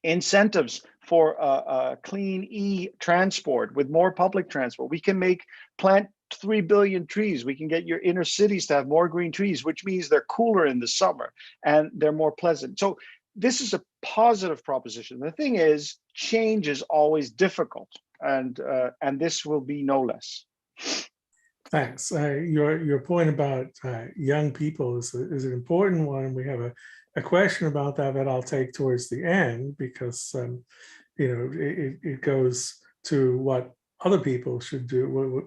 incentives for clean e-transport with more public transport. We can make plant 3 billion trees. We can get your inner cities to have more green trees, which means they're cooler in the summer and they're more pleasant. So this is a positive proposition. The thing is, change is always difficult, and this will be no less. Thanks. Your point about young people is an important one. We have a question about that I'll take towards the end, because it goes to what other people should do, what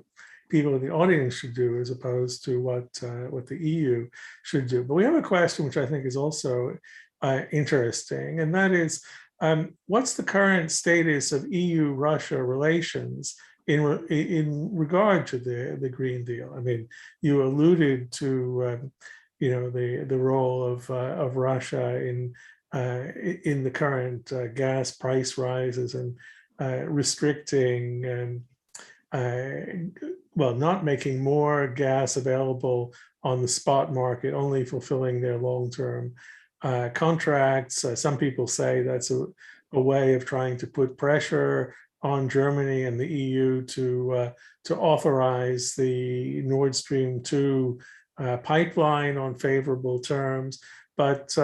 people in the audience should do, as opposed to what the EU should do. But we have a question which I think is also interesting, and that is, what's the current status of EU-Russia relations in regard to the Green Deal? I mean, you alluded to the role of Russia in the current gas price rises and restricting not making more gas available on the spot market, only fulfilling their long-term contracts. Some people say that's a way of trying to put pressure on Germany and the EU to authorize the Nord Stream 2 pipeline on favorable terms. But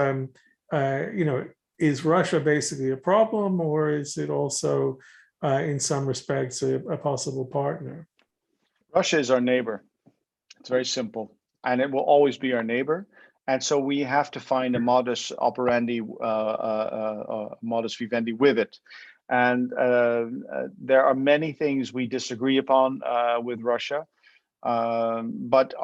is Russia basically a problem, or is it also in some respects a possible partner? Russia is our neighbor. It's very simple, and it will always be our neighbor. And so we have to find a modus operandi, modus vivendi with it. And there are many things we disagree upon with Russia, but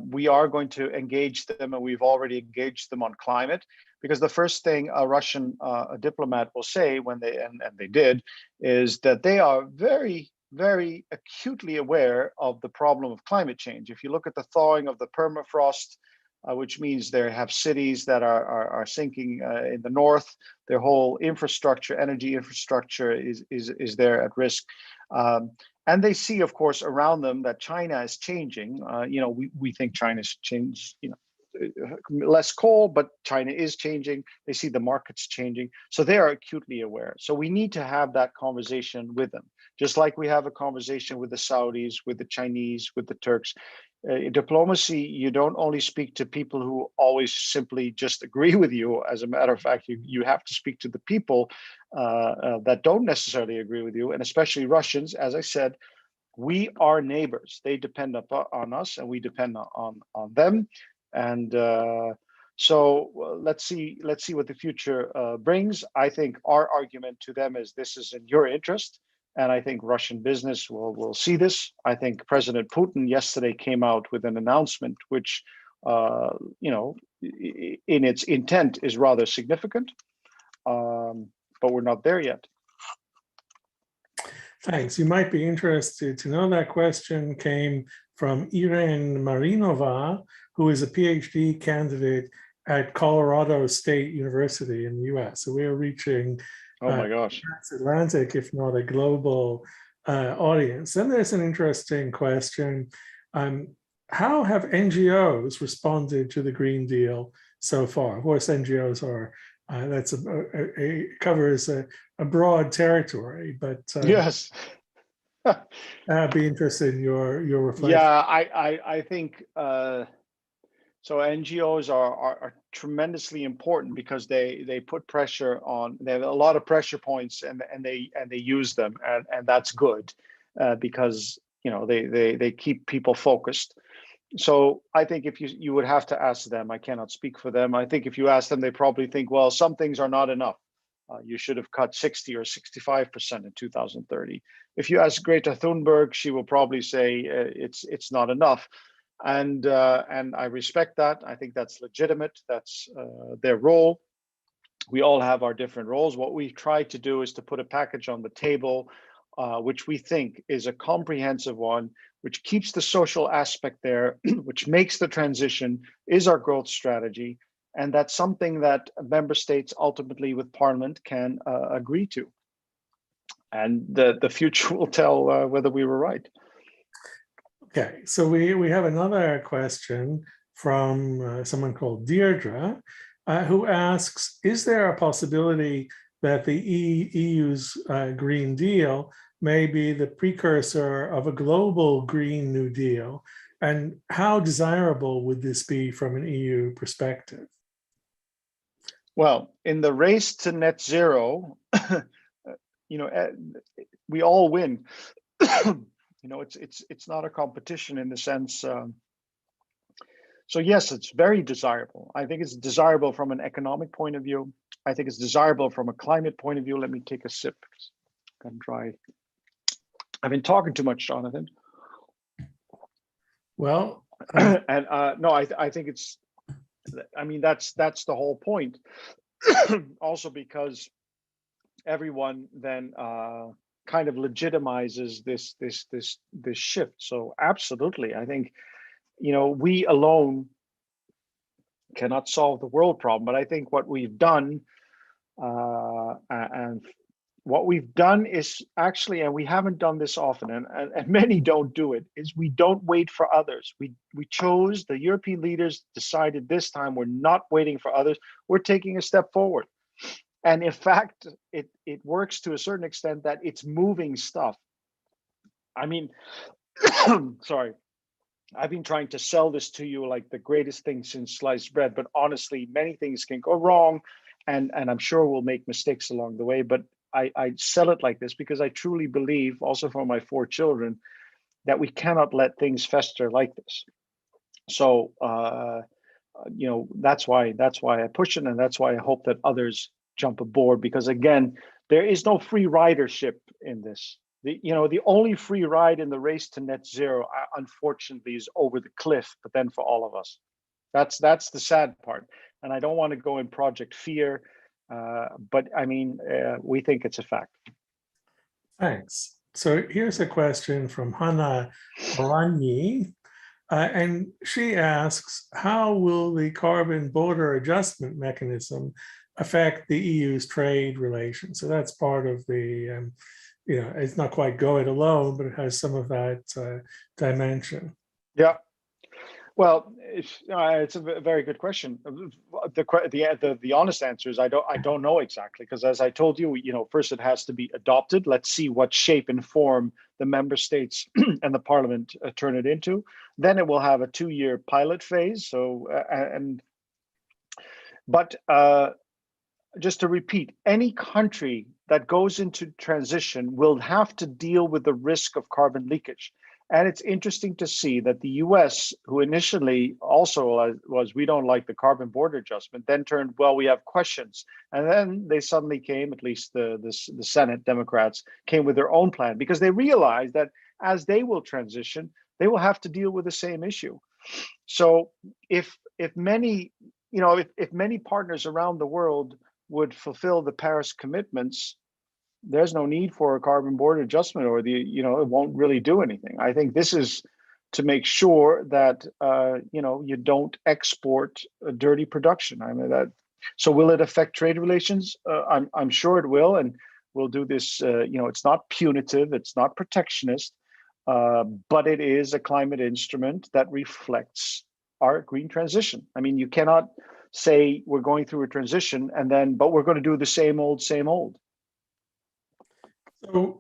we are going to engage them, and we've already engaged them on climate, because the first thing a Russian diplomat will say when they did, is that they are very, very acutely aware of the problem of climate change. If you look at the thawing of the permafrost, which means they have cities that are sinking in the north, their whole infrastructure, energy infrastructure is there at risk. And they see, of course, around them that China is changing. We think China's changed, less coal, but China is changing. They see the markets changing. So they are acutely aware. So we need to have that conversation with them, just like we have a conversation with the Saudis, with the Chinese, with the Turks. Diplomacy, you don't only speak to people who always simply just agree with you. As a matter of fact, you have to speak to the people that don't necessarily agree with you, and especially Russians. As I said, we are neighbors. They depend on us, and we depend on them. And so let's see what the future brings. I think our argument to them is, this is in your interest. And I think Russian business will see this. I think President Putin yesterday came out with an announcement which, in its intent is rather significant, but we're not there yet. Thanks. You might be interested to know that question came from Irene Marinova, who is a PhD candidate at Colorado State University in the US. So we are reaching oh my gosh, Atlantic, if not a global audience. Then there's an interesting question. How have NGOs responded to the Green Deal so far? Of course, NGOs are, covers a broad territory, but yes. I'd be interested in your reflection. Yeah, I think so. NGOs are tremendously important because they put pressure on. They have a lot of pressure points, and they use them, and that's good because they keep people focused. So I think if you would have to ask them, I cannot speak for them. I think if you ask them, they probably think, well, some things are not enough. You should have cut 60 or 65% in 2030. If you ask Greta Thunberg, she will probably say it's not enough. And I respect that. I think that's legitimate. That's their role. We all have our different roles. What we try to do is to put a package on the table, which we think is a comprehensive one, which keeps the social aspect there, which makes the transition, is our growth strategy. And that's something that member states ultimately with Parliament can agree to. And the future will tell whether we were right. Okay, so we have another question from someone called Deirdre, who asks, is there a possibility that the EU's Green Deal may be the precursor of a global Green New Deal? And how desirable would this be from an EU perspective? Well, in the race to net zero, you know, we all win. You know, it's not a competition in the sense. So yes, it's very desirable. I think it's desirable from an economic point of view. I think it's desirable from a climate point of view. Let me take a sip. I'm dry. I've been talking too much, Jonathan. Well, and no, I think it's. I mean, that's the whole point. Also, because everyone then kind of legitimizes this shift. So absolutely, I think, you know, we alone cannot solve the world problem, but I think what we've done and what we've done is actually, and we haven't done this often, and many don't do it, is we don't wait for others. We chose, the European leaders decided this time we're not waiting for others, we're taking a step forward. And in fact, it works to a certain extent that it's moving stuff. I mean, sorry, I've been trying to sell this to you like the greatest thing since sliced bread, but honestly, many things can go wrong, and I'm sure we'll make mistakes along the way, but I sell it like this because I truly believe, also for my 4 children, that we cannot let things fester like this. So, you know, that's why I push it, and that's why I hope that others jump aboard, because again, there is no free ridership in this. The only free ride in the race to net zero, unfortunately, is over the cliff, but then for all of us. That's the sad part. And I don't want to go in project fear, but I mean, we think it's a fact. Thanks. So here's a question from Hannah Oranyi, and she asks, how will the carbon border adjustment mechanism affect the EU's trade relations? So that's part of the, you know, it's not quite go it alone, but it has some of that dimension. Yeah. Well, it's a very good question. The honest answer is I don't know exactly, because as I told you, you know, first it has to be adopted. Let's see what shape and form the member states and the parliament turn it into. Then it will have a 2-year pilot phase. So just to repeat, any country that goes into transition will have to deal with the risk of carbon leakage. And it's interesting to see that the US, who initially also was, we don't like the carbon border adjustment, then turned, well, we have questions. And then they suddenly came, at least the Senate Democrats came with their own plan, because they realized that as they will transition, they will have to deal with the same issue. So if many, you know, if many partners around the world would fulfill the Paris commitments, there's no need for a carbon border adjustment, or it won't really do anything. I think this is to make sure that you don't export a dirty production. I mean that. So will it affect trade relations? I'm sure it will, and we'll do this. It's not punitive, it's not protectionist, but it is a climate instrument that reflects our green transition. I mean, you cannot say we're going through a transition but we're going to do the same old, same old. So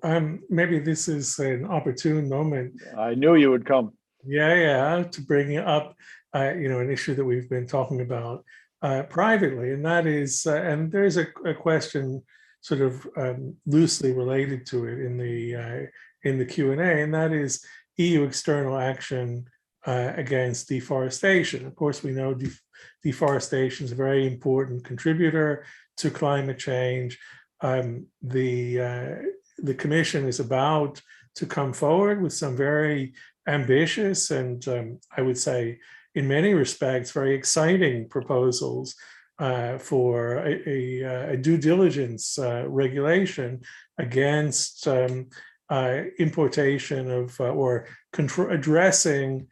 maybe this is an opportune moment. I knew you would come. Yeah, to bring up, an issue that we've been talking about privately, and that is, and there's a question sort of loosely related to it in the Q&A, and that is EU external action against deforestation. Of course, we know deforestation is a very important contributor to climate change. The Commission is about to come forward with some very ambitious and I would say in many respects very exciting proposals for a due diligence regulation against importation of or addressing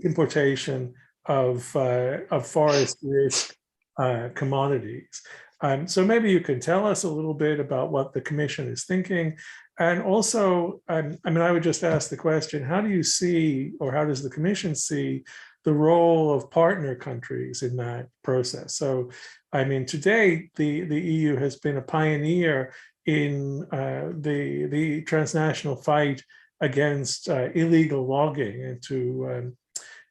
importation of forest risk commodities. So maybe you can tell us a little bit about what the Commission is thinking. And also, I would just ask the question, how do you see, or how does the Commission see the role of partner countries in that process? So, to date, the EU has been a pioneer in the transnational fight against illegal logging and to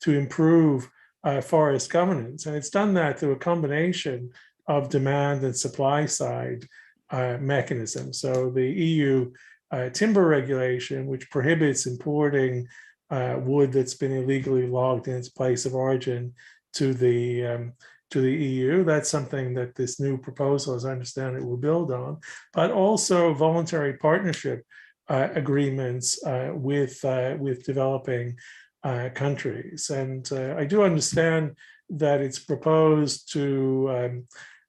improve forest governance. And it's done that through a combination of demand and supply side mechanisms. So the EU timber regulation, which prohibits importing wood that's been illegally logged in its place of origin to the EU. That's something that this new proposal, as I understand it, will build on, but also voluntary partnership agreements with developing countries. And I do understand that it's proposed to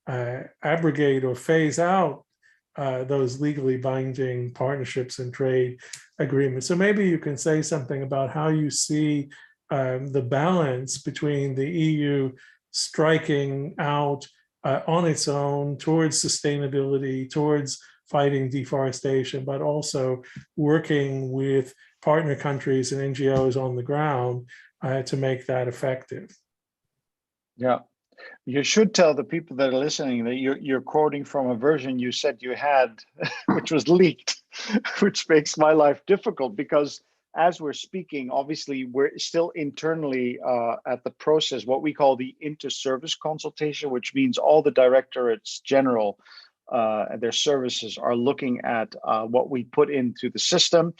abrogate or phase out those legally binding partnerships and trade agreements. So maybe you can say something about how you see the balance between the EU striking out on its own towards sustainability, towards fighting deforestation, but also working with partner countries and NGOs on the ground to make that effective. Yeah. You should tell the people that are listening that you're quoting from a version you said you had, which was leaked, which makes my life difficult because as we're speaking, obviously we're still internally at the process, what we call the inter-service consultation, which means all the directorates general and their services are looking at what we put into the system.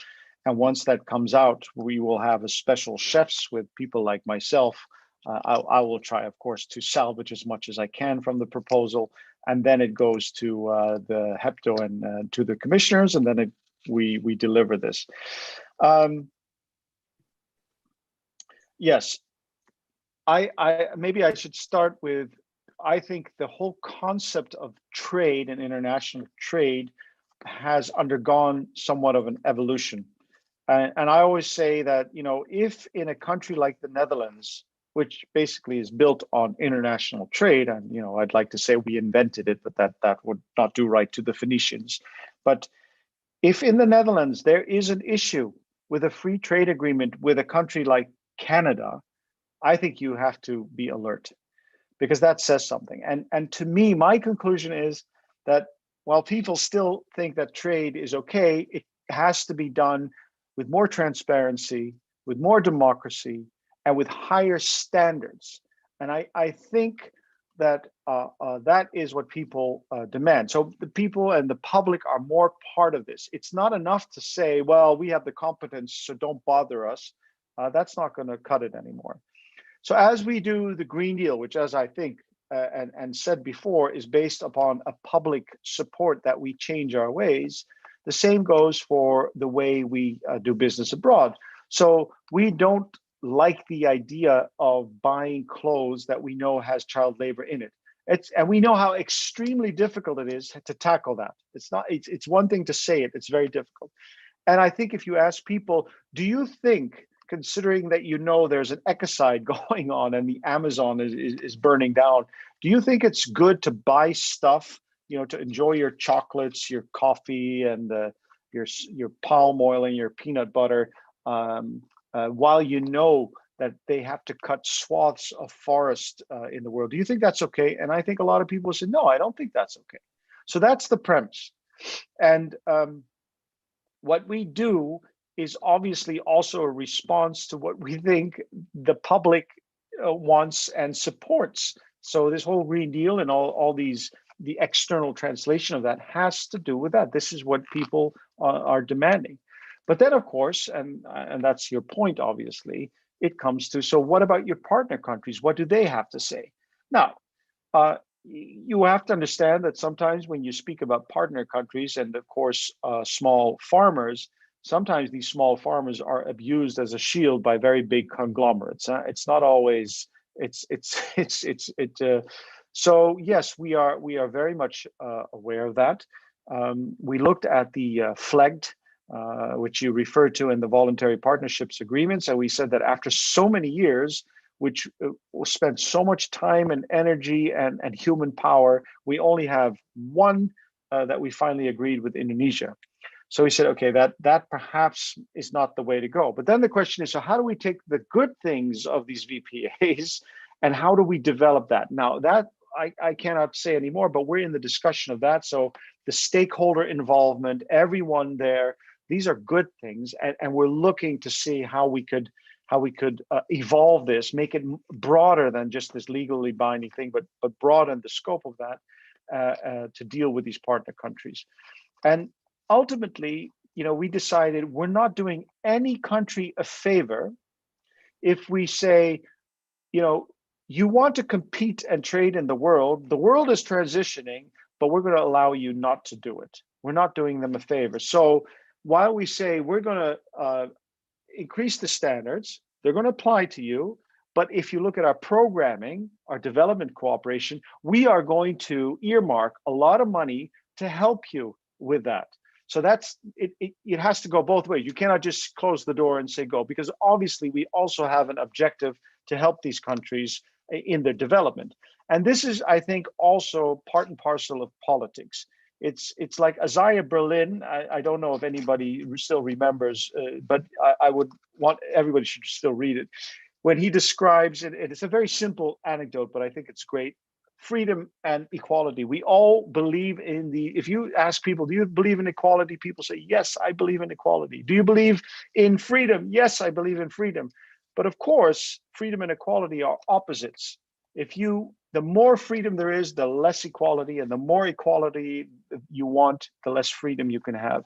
And once that comes out, we will have a special chefs with people like myself. I will try, of course, to salvage as much as I can from the proposal, and then it goes to the HEPTO and to the commissioners, and then we deliver this. Yes, maybe I should start with, I think the whole concept of trade and international trade has undergone somewhat of an evolution. And I always say that, you know, if in a country like the Netherlands, which basically is built on international trade, and you know, I'd like to say we invented it, but that would not do right to the Phoenicians. But if in the Netherlands there is an issue with a free trade agreement with a country like Canada, I think you have to be alert, because that says something. And to me, my conclusion is that while people still think that trade is okay, it has to be done with more transparency, with more democracy, and with higher standards. And I think that that is what people demand. So the people and the public are more part of this. It's not enough to say, well, we have the competence, so don't bother us. That's not going to cut it anymore. So as we do the Green Deal, which as I think and said before, is based upon a public support that we change our ways, the same goes for the way we do business abroad. So we don't like the idea of buying clothes that we know has child labor in it. And we know how extremely difficult it is to tackle that. It's one thing to say it, it's very difficult. And I think if you ask people, do you think, considering that you know there's an ecocide going on and the Amazon is burning down, do you think it's good to buy stuff, you know, to enjoy your chocolates, your coffee, and your palm oil and your peanut butter, while you know that they have to cut swaths of forest in the world? Do you think that's okay? And I think a lot of people say, no, I don't think that's okay. So that's the premise. And what we do is obviously also a response to what we think the public wants and supports. So this whole Green Deal and all these, the external translation of that has to do with that. This is what people are demanding. But then, of course, and that's your point, obviously, it comes to, so what about your partner countries? What do they have to say? Now, you have to understand that sometimes when you speak about partner countries and, of course, small farmers, sometimes these small farmers are abused as a shield by very big conglomerates. It's not always, so yes, we are very much aware of that. We looked at the flagged, which you referred to in the voluntary partnerships agreements. And we said that after so many years, which spent so much time and energy and human power, we only have one that we finally agreed with Indonesia. So we said, okay, that perhaps is not the way to go. But then the question is, so how do we take the good things of these VPAs and how do we develop that? Now, that I cannot say anymore, but we're in the discussion of that. So the stakeholder involvement, everyone there, these are good things, and we're looking to see how we could evolve this, make it broader than just this legally binding thing, but broaden the scope of that to deal with these partner countries. And ultimately, we decided we're not doing any country a favor if we say, you want to compete and trade in the world is transitioning, but we're going to allow you not to do it. We're not doing them a favor. So while we say we're going to increase the standards, they're going to apply to you. But if you look at our programming, our development cooperation, we are going to earmark a lot of money to help you with that. So that's it. It has to go both ways. You cannot just close the door and say go, because obviously we also have an objective to help these countries in their development. And this is, I think, also part and parcel of politics. It's like Isaiah Berlin. I don't know if anybody still remembers, but I would want everybody should still read it. When he describes it, it's a very simple anecdote, but I think it's great. Freedom and equality. We all believe in if you ask people, do you believe in equality? People say, yes, I believe in equality. Do you believe in freedom? Yes, I believe in freedom. But of course, freedom and equality are opposites. The more freedom there is, the less equality, and the more equality you want, the less freedom you can have.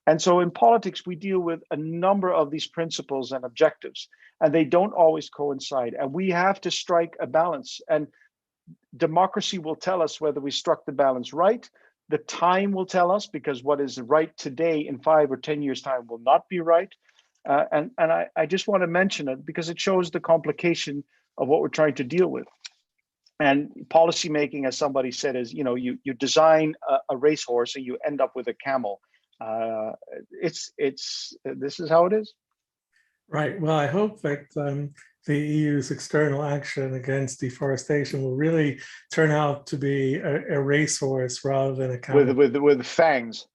And so in politics, we deal with a number of these principles and objectives, and they don't always coincide. And we have to strike a balance. And democracy will tell us whether we struck the balance right. The time will tell us, because what is right today in 5 or 10 years' time will not be right. And I just want to mention it because it shows the complication of what we're trying to deal with. And policy making, as somebody said, is you design a racehorse and you end up with a camel. This is how it is. Right. Well, I hope that the EU's external action against deforestation will really turn out to be a racehorse rather than a camel. With fangs.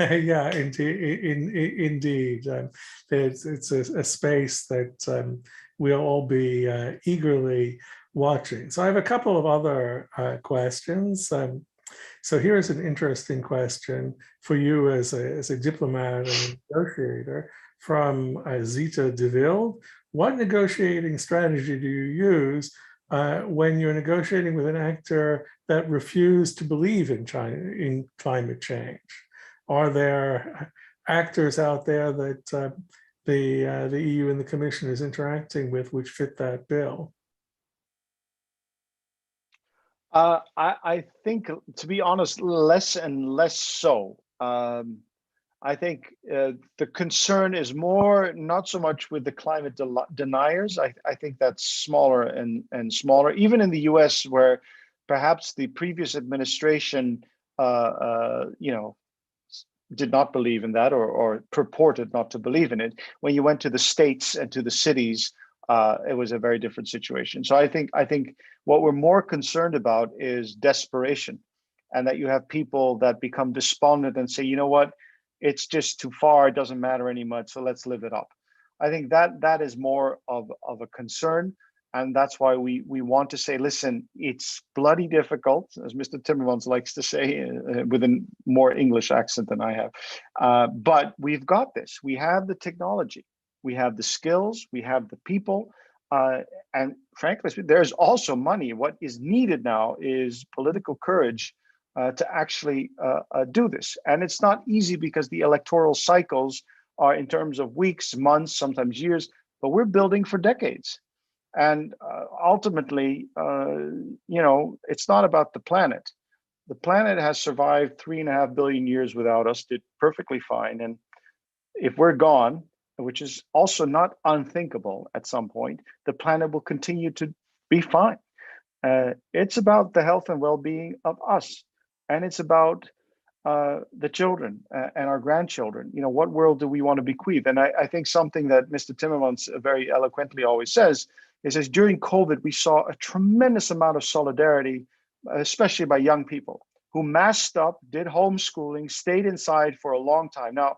Yeah, indeed. It's a space that we'll all be eagerly watching. So I have a couple of other questions. So here's an interesting question for you as a diplomat and negotiator from Zita DeVille. What negotiating strategy do you use when you're negotiating with an actor that refused to believe in climate change? Are there actors out there that the EU and the Commission is interacting with which fit that bill? I think, to be honest, less and less so. I think the concern is more not so much with the climate deniers. I think that's smaller and smaller, even in the US, where perhaps the previous administration, did not believe in that or purported not to believe in it. When you went to the states and to the cities, it was a very different situation. So I think what we're more concerned about is desperation, and that you have people that become despondent and say, you know what, it's just too far, it doesn't matter anymore, so let's live it up. I think that is more of a concern, and that's why we want to say, listen, it's bloody difficult, as Mr. Timmermans likes to say, with a more English accent than I have, but we've got this. We have the technology, we have the skills, we have the people, and frankly, there's also money. What is needed now is political courage to actually do this. And it's not easy because the electoral cycles are in terms of weeks, months, sometimes years, but we're building for decades. And ultimately, it's not about the planet. The planet has survived 3.5 billion years without us, did perfectly fine. And if we're gone, which is also not unthinkable at some point, the planet will continue to be fine. It's about the health and well-being of us. And it's about the children and our grandchildren. What world do we want to bequeath? And I think something that Mr. Timmermans very eloquently always says is during COVID, we saw a tremendous amount of solidarity, especially by young people who masked up, did homeschooling, stayed inside for a long time. Now,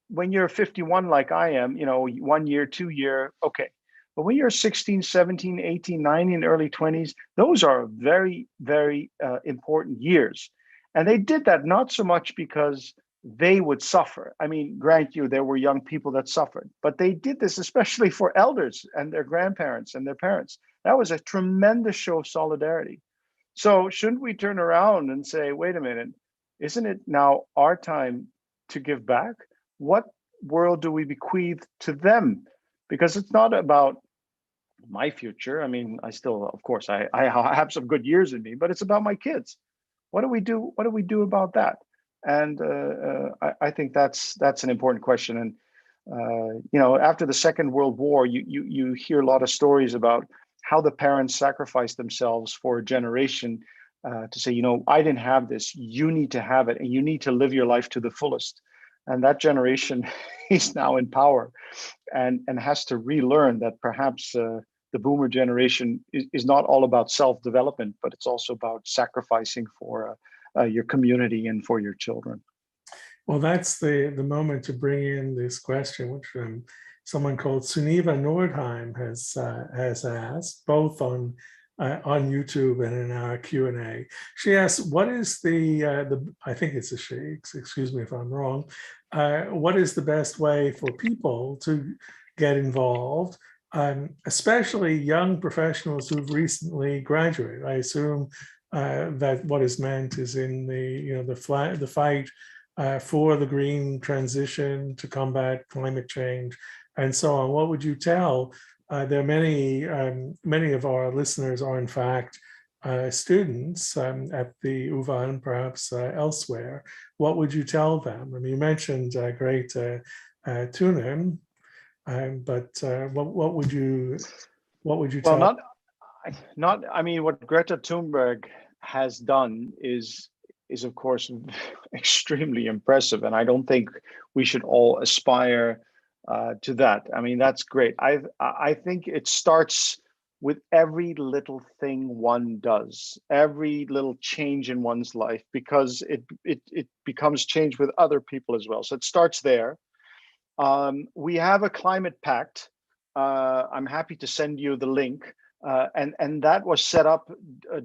when you're 51 like I am, 1 year, 2 year, okay. But when you're 16, 17, 18, 19, early 20s, those are very, very important years. And they did that not so much because they would suffer. I mean, grant you, there were young people that suffered, but they did this especially for elders and their grandparents and their parents. That was a tremendous show of solidarity. So shouldn't we turn around and say, wait a minute, isn't it now our time to give back? What world do we bequeath to them? Because it's not about my future. I mean, I still, of course, I have some good years in me, but it's about my kids. What do we do? What do we do about that? And I think that's an important question. And after the Second World War, you hear a lot of stories about how the parents sacrificed themselves for a generation to say, I didn't have this. You need to have it, and you need to live your life to the fullest. And that generation is now in power, and has to relearn that perhaps the boomer generation is not all about self-development, but it's also about sacrificing for your community and for your children. Well, that's the moment to bring in this question, which someone called Suniva Nordheim has asked, both on YouTube and in our Q&A. She asks, what is the I think it's a she, excuse me if I'm wrong, what is the best way for people to get involved, especially young professionals who've recently graduated? I assume that what is meant is in the fight for the green transition to combat climate change and so on. What would you tell? There are many of our listeners are in fact students at the UvA and perhaps elsewhere. What would you tell them? I mean, you mentioned great Tunim, but what would you tell? Well, I mean, what Greta Thunberg has done is of course extremely impressive, and I don't think we should all aspire to that. I mean, that's great. I think it starts with every little thing one does, every little change in one's life, because it becomes change with other people as well. So it starts there. We have a climate pact. I'm happy to send you the link. And that was set up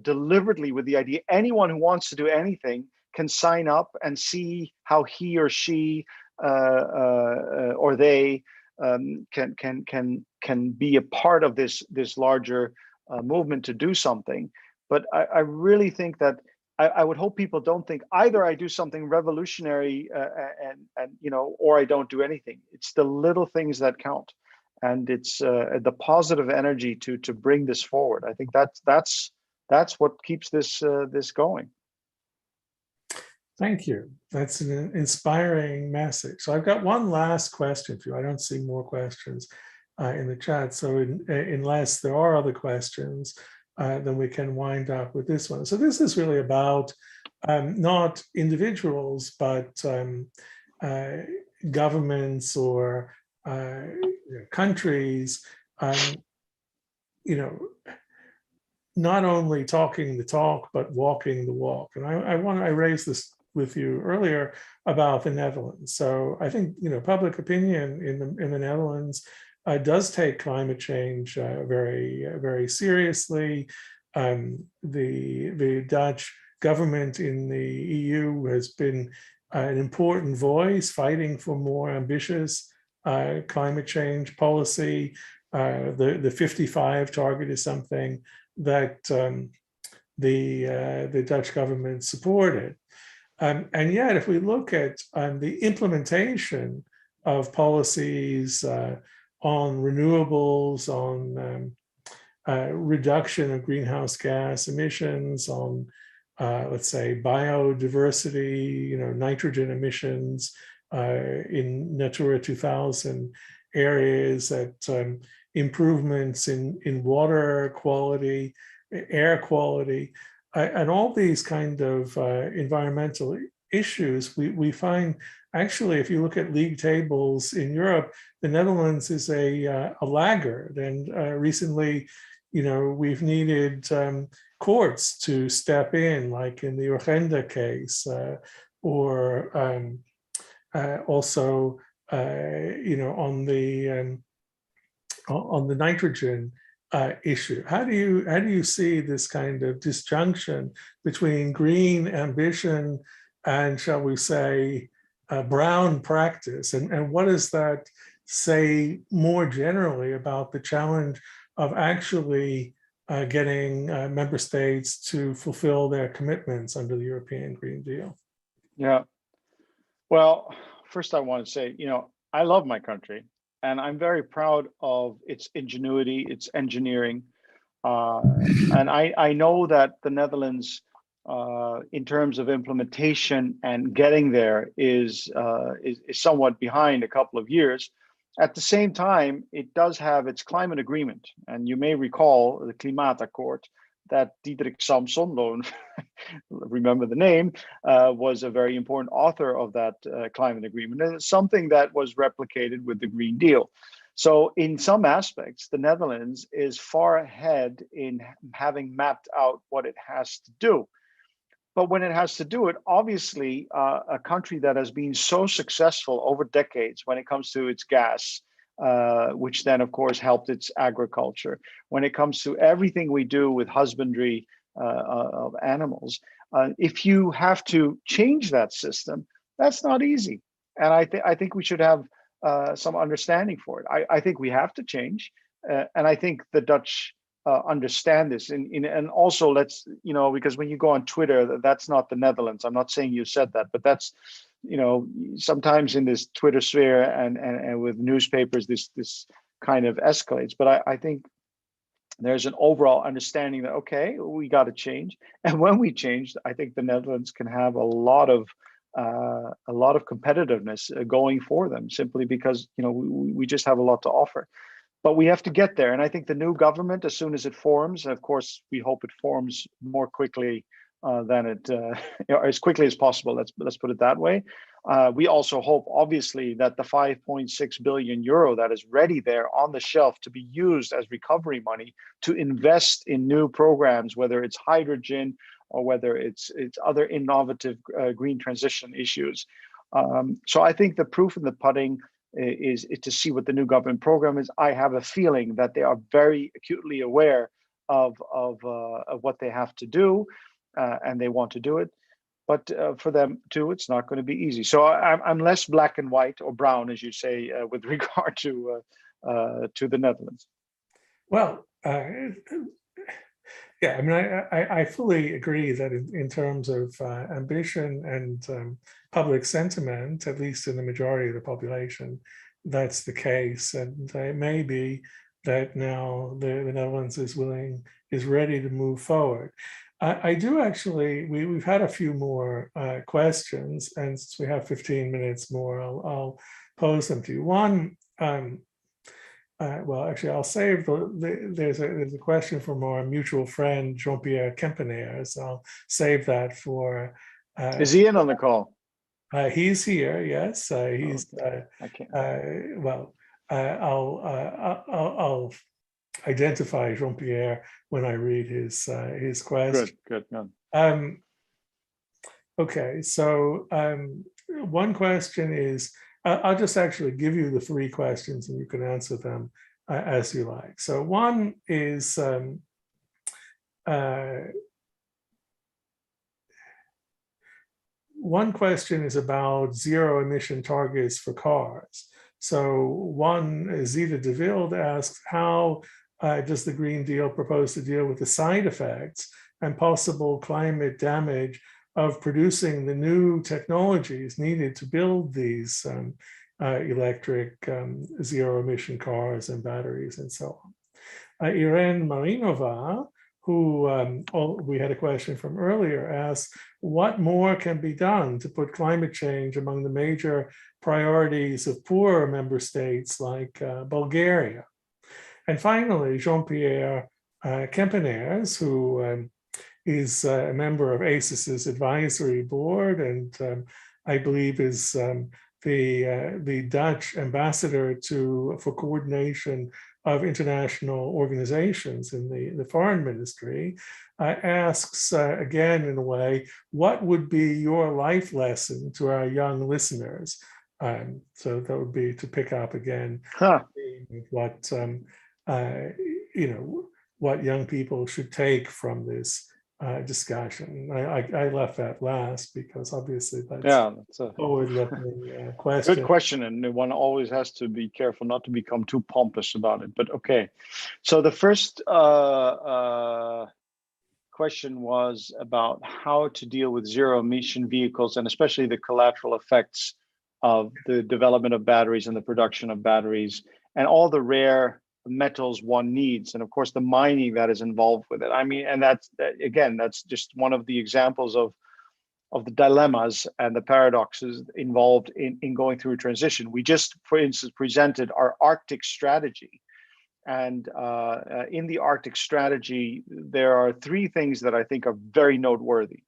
deliberately with the idea anyone who wants to do anything can sign up and see how he or she or they can be a part of this larger movement to do something. But I really think that I would hope people don't think either I do something revolutionary or I don't do anything. It's the little things that count. And it's the positive energy to bring this forward. I think that's what keeps this going. Thank you. That's an inspiring message. So I've got one last question for you. I don't see more questions in the chat. So unless there are other questions, then we can wind up with this one. So this is really about not individuals, but governments or countries, not only talking the talk, but walking the walk. And I raised this with you earlier about the Netherlands. So I think, public opinion in the Netherlands does take climate change very, very seriously. The Dutch government in the EU has been an important voice fighting for more ambitious climate change policy. The 55 target is something that the Dutch government supported. And yet, if we look at the implementation of policies on renewables, on reduction of greenhouse gas emissions, on let's say biodiversity, nitrogen emissions in Natura 2000 areas, that improvements in water quality, air quality, and all these kind of environmental issues, we find actually, if you look at league tables in Europe, the Netherlands is a laggard. And recently, we've needed courts to step in, like in the Urgenda case, or also, on the on the nitrogen issue. How do you see this kind of disjunction between green ambition and, shall we say, brown practice? And what does that say more generally about the challenge of actually getting member states to fulfill their commitments under the European Green Deal? Yeah. Well, first I want to say, I love my country and I'm very proud of its ingenuity, its engineering. And I know that the Netherlands, in terms of implementation and getting there, is somewhat behind a couple of years. At the same time, it does have its climate agreement. And you may recall the Klimaatakkoord that Diederik Samson, don't remember the name, was a very important author of that climate agreement. And it's something that was replicated with the Green Deal. So in some aspects, the Netherlands is far ahead in having mapped out what it has to do. But when it has to do it, obviously, a country that has been so successful over decades when it comes to its gas, which then, of course, helped its agriculture. When it comes to everything we do with husbandry of animals, if you have to change that system, that's not easy. And I think we should have some understanding for it. I think we have to change. And I think the Dutch understand this. And also let's, because when you go on Twitter, that's not the Netherlands. I'm not saying you said that, but that's, sometimes in this Twitter sphere and with newspapers, this kind of escalates. But I think there's an overall understanding that, okay, we got to change. And when we change, I think the Netherlands can have a lot of competitiveness going for them, simply because, we just have a lot to offer. But we have to get there. And I think the new government, as soon as it forms, of course, we hope it forms more quickly than it, as quickly as possible. Let's put it that way. We also hope, obviously, that the 5.6 billion euro that is ready there on the shelf to be used as recovery money to invest in new programs, whether it's hydrogen or whether it's other innovative green transition issues. So I think the proof in the pudding is to see what the new government program is. I have a feeling that they are very acutely aware of what they have to do, and they want to do it. But for them too, it's not going to be easy. So I'm less black and white, or brown, as you say, with regard to the Netherlands. Well, yeah, I mean, I fully agree that in terms of ambition and public sentiment, at least in the majority of the population, that's the case. And it may be that now the Netherlands is ready to move forward. I do actually, we've had a few more questions, and since we have 15 minutes more, I'll pose them to you. One, well, actually, I'll save there's a question from our mutual friend Jean-Pierre Kempenaer, so I'll save that for. Is he in on the call? He's here. Yes, he's. I can't. Well, I'll identify Jean-Pierre when I read his question. Good. No. Okay, so one question is. I'll just actually give you the three questions and you can answer them as you like. So one is, one question is about zero emission targets for cars. So one, Zita de Wilde asks, how does the Green Deal propose to deal with the side effects and possible climate damage of producing the new technologies needed to build these electric zero emission cars and batteries and so on. Irene Marinova, who we had a question from earlier, asks, what more can be done to put climate change among the major priorities of poorer member states like Bulgaria? And finally, Jean-Pierre Kempenaers, who is a member of ACES's advisory board, and I believe is the Dutch ambassador for coordination of international organizations in the foreign ministry, asks again, in a way, what would be your life lesson to our young listeners So that would be to pick up again Huh. what you know, what young people should take from this discussion. I left that last because obviously that's Yeah, that's a forward-looking good question. question, and one always has to be careful not to become too pompous about it. But okay, so the first question was about how to deal with zero emission vehicles and especially the collateral effects of the development of batteries and the production of batteries and all the rare metals one needs, and of course the mining that is involved with it. I mean, and that's again, that's just one of the examples of the dilemmas and the paradoxes involved in going through a transition. We just, for instance, presented our Arctic strategy. And in the Arctic strategy, there are three things that I think are very noteworthy.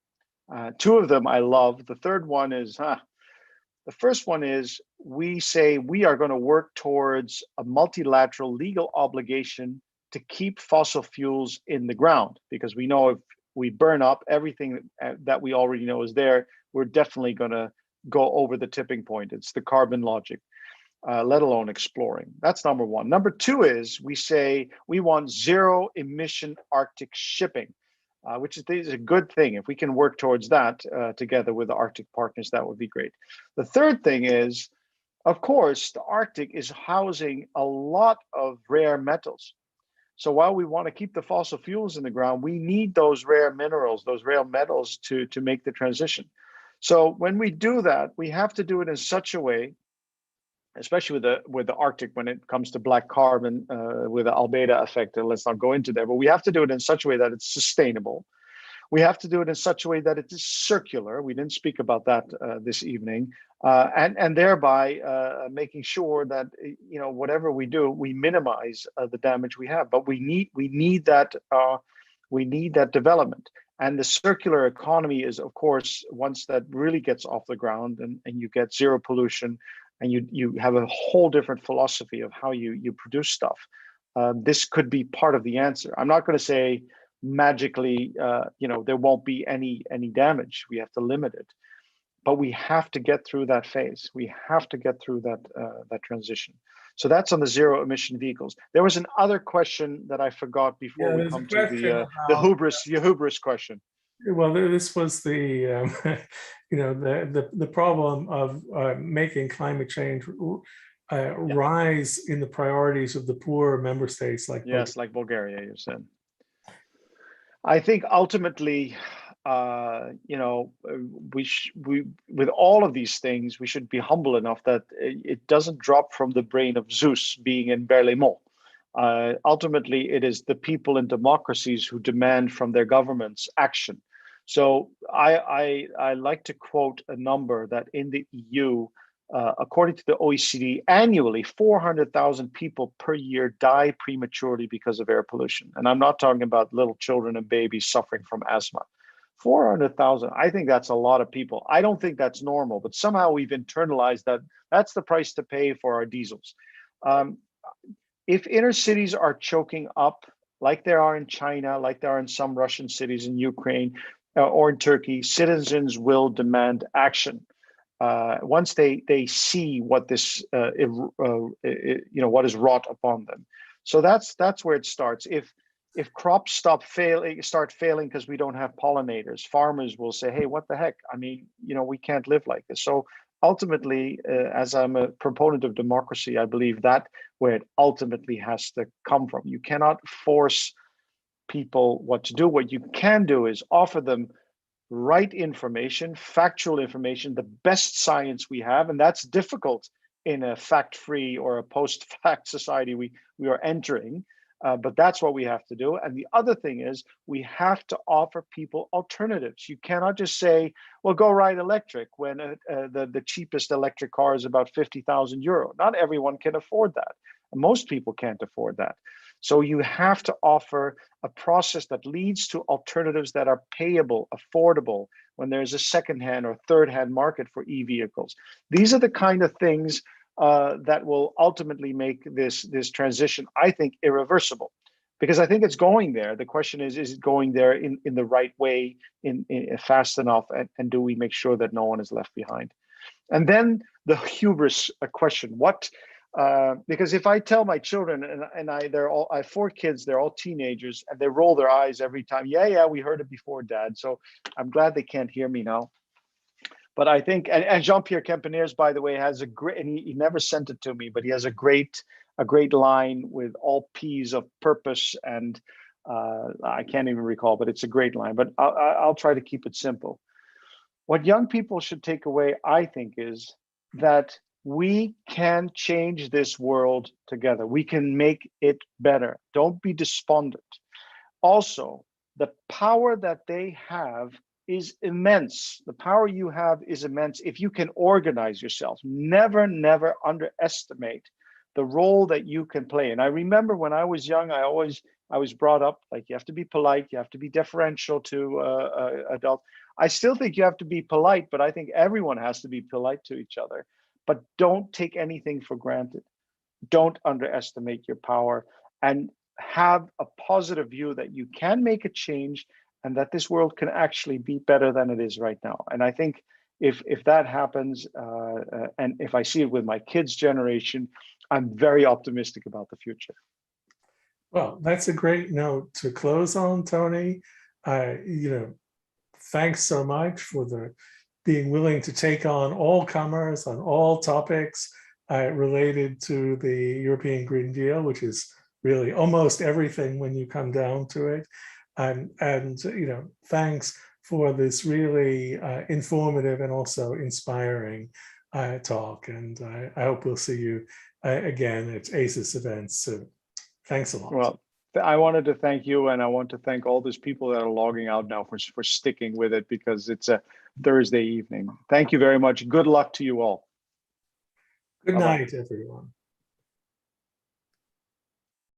Two of them I love. The third one is, the first one is we say we are going to work towards a multilateral legal obligation to keep fossil fuels in the ground, because we know if we burn up everything that we already know is there, we're definitely going to go over the tipping point. It's the carbon logic. Let alone exploring. That's number one. Number two is we say we want zero emission Arctic shipping, which is a good thing. If we can work towards that together with the Arctic partners, that would be great. The third thing is, of course, the Arctic is housing a lot of rare metals. So while we want to keep the fossil fuels in the ground, we need those rare minerals, those rare metals to make the transition. So when we do that, we have to do it in such a way, especially with the Arctic, when it comes to black carbon with the albedo effect. Let's not go into there, but we have to do it in such a way that it's sustainable. We have to do it in such a way that it is circular. We didn't speak about that this evening, and thereby making sure that whatever we do, we minimize the damage we have. But we need that development. And the circular economy is, of course, once that really gets off the ground and you get zero pollution, and you have a whole different philosophy of how you produce stuff. This could be part of the answer. I'm not going to say magically, there won't be any damage. We have to limit it, but we have to get through that phase. We have to get through that transition. So that's on the zero emission vehicles. There was another question that I forgot before we come to the hubris question. Well, this was the the problem of making climate change rise in the priorities of the poor member states like Bulgaria. Like Bulgaria, you said. I think ultimately, we with all of these things, we should be humble enough that it doesn't drop from the brain of Zeus being in Berlaymont. Ultimately, it is the people and democracies who demand from their governments action. So I like to quote a number that in the EU, according to the OECD, annually 400,000 people per year die prematurely because of air pollution. And I'm not talking about little children and babies suffering from asthma. 400,000, I think that's a lot of people. I don't think that's normal, but somehow we've internalized that that's the price to pay for our diesels. If inner cities are choking up, like there are in China, like there are in some Russian cities in Ukraine or in Turkey, citizens will demand action. Once they see what this what is wrought upon them. So that's where it starts. If crops start failing because we don't have pollinators, farmers will say, hey, what the heck? I mean, we can't live like this. So ultimately, as I'm a proponent of democracy, I believe that where it ultimately has to come from. You cannot force people what to do. What you can do is offer them right information, factual information, the best science we have, and that's difficult in a fact-free or a post-fact society we are entering, but that's what we have to do. And the other thing is we have to offer people alternatives. You cannot just say, well, go ride electric when the cheapest electric car is about 50,000 euro. Not everyone can afford that. Most people can't afford that. So you have to offer a process that leads to alternatives that are payable, affordable, when there's a second-hand or third-hand market for e-vehicles. These are the kind of things that will ultimately make this transition, I think, irreversible. Because I think it's going there. The question is it going there in the right way, in fast enough, and do we make sure that no one is left behind? And then the hubris question, because if I tell my children, I have 4 kids, they're all teenagers, and they roll their eyes every time. Yeah, we heard it before, Dad. So I'm glad they can't hear me now. But I think, and Jean-Pierre Campaneers, by the way, has a great, and he never sent it to me, but he has a great line with all P's of purpose, and I can't even recall, but it's a great line. But I'll try to keep it simple. What young people should take away, I think, is that we can change this world together. We can make it better. Don't be despondent. Also, the power that they have is immense. The power you have is immense if you can organize yourself. Never underestimate the role that you can play. And I remember when I was young, I was brought up like you have to be polite, you have to be deferential to adults. I still think you have to be polite, but I think everyone has to be polite to each other. But don't take anything for granted. Don't underestimate your power, and have a positive view that you can make a change and that this world can actually be better than it is right now. And I think if that happens, and if I see it with my kids' generation, I'm very optimistic about the future. Well, that's a great note to close on, Tony. Thanks so much for being willing to take on all comers on all topics related to the European Green Deal, which is really almost everything when you come down to it. And thanks for this really informative and also inspiring talk. And I hope we'll see you again at ACES events soon. Thanks a lot. Well, I wanted to thank you, and I want to thank all those people that are logging out now for sticking with it, because it's a Thursday evening. Thank you very much. Good luck to you all. Good Bye-bye. night, everyone.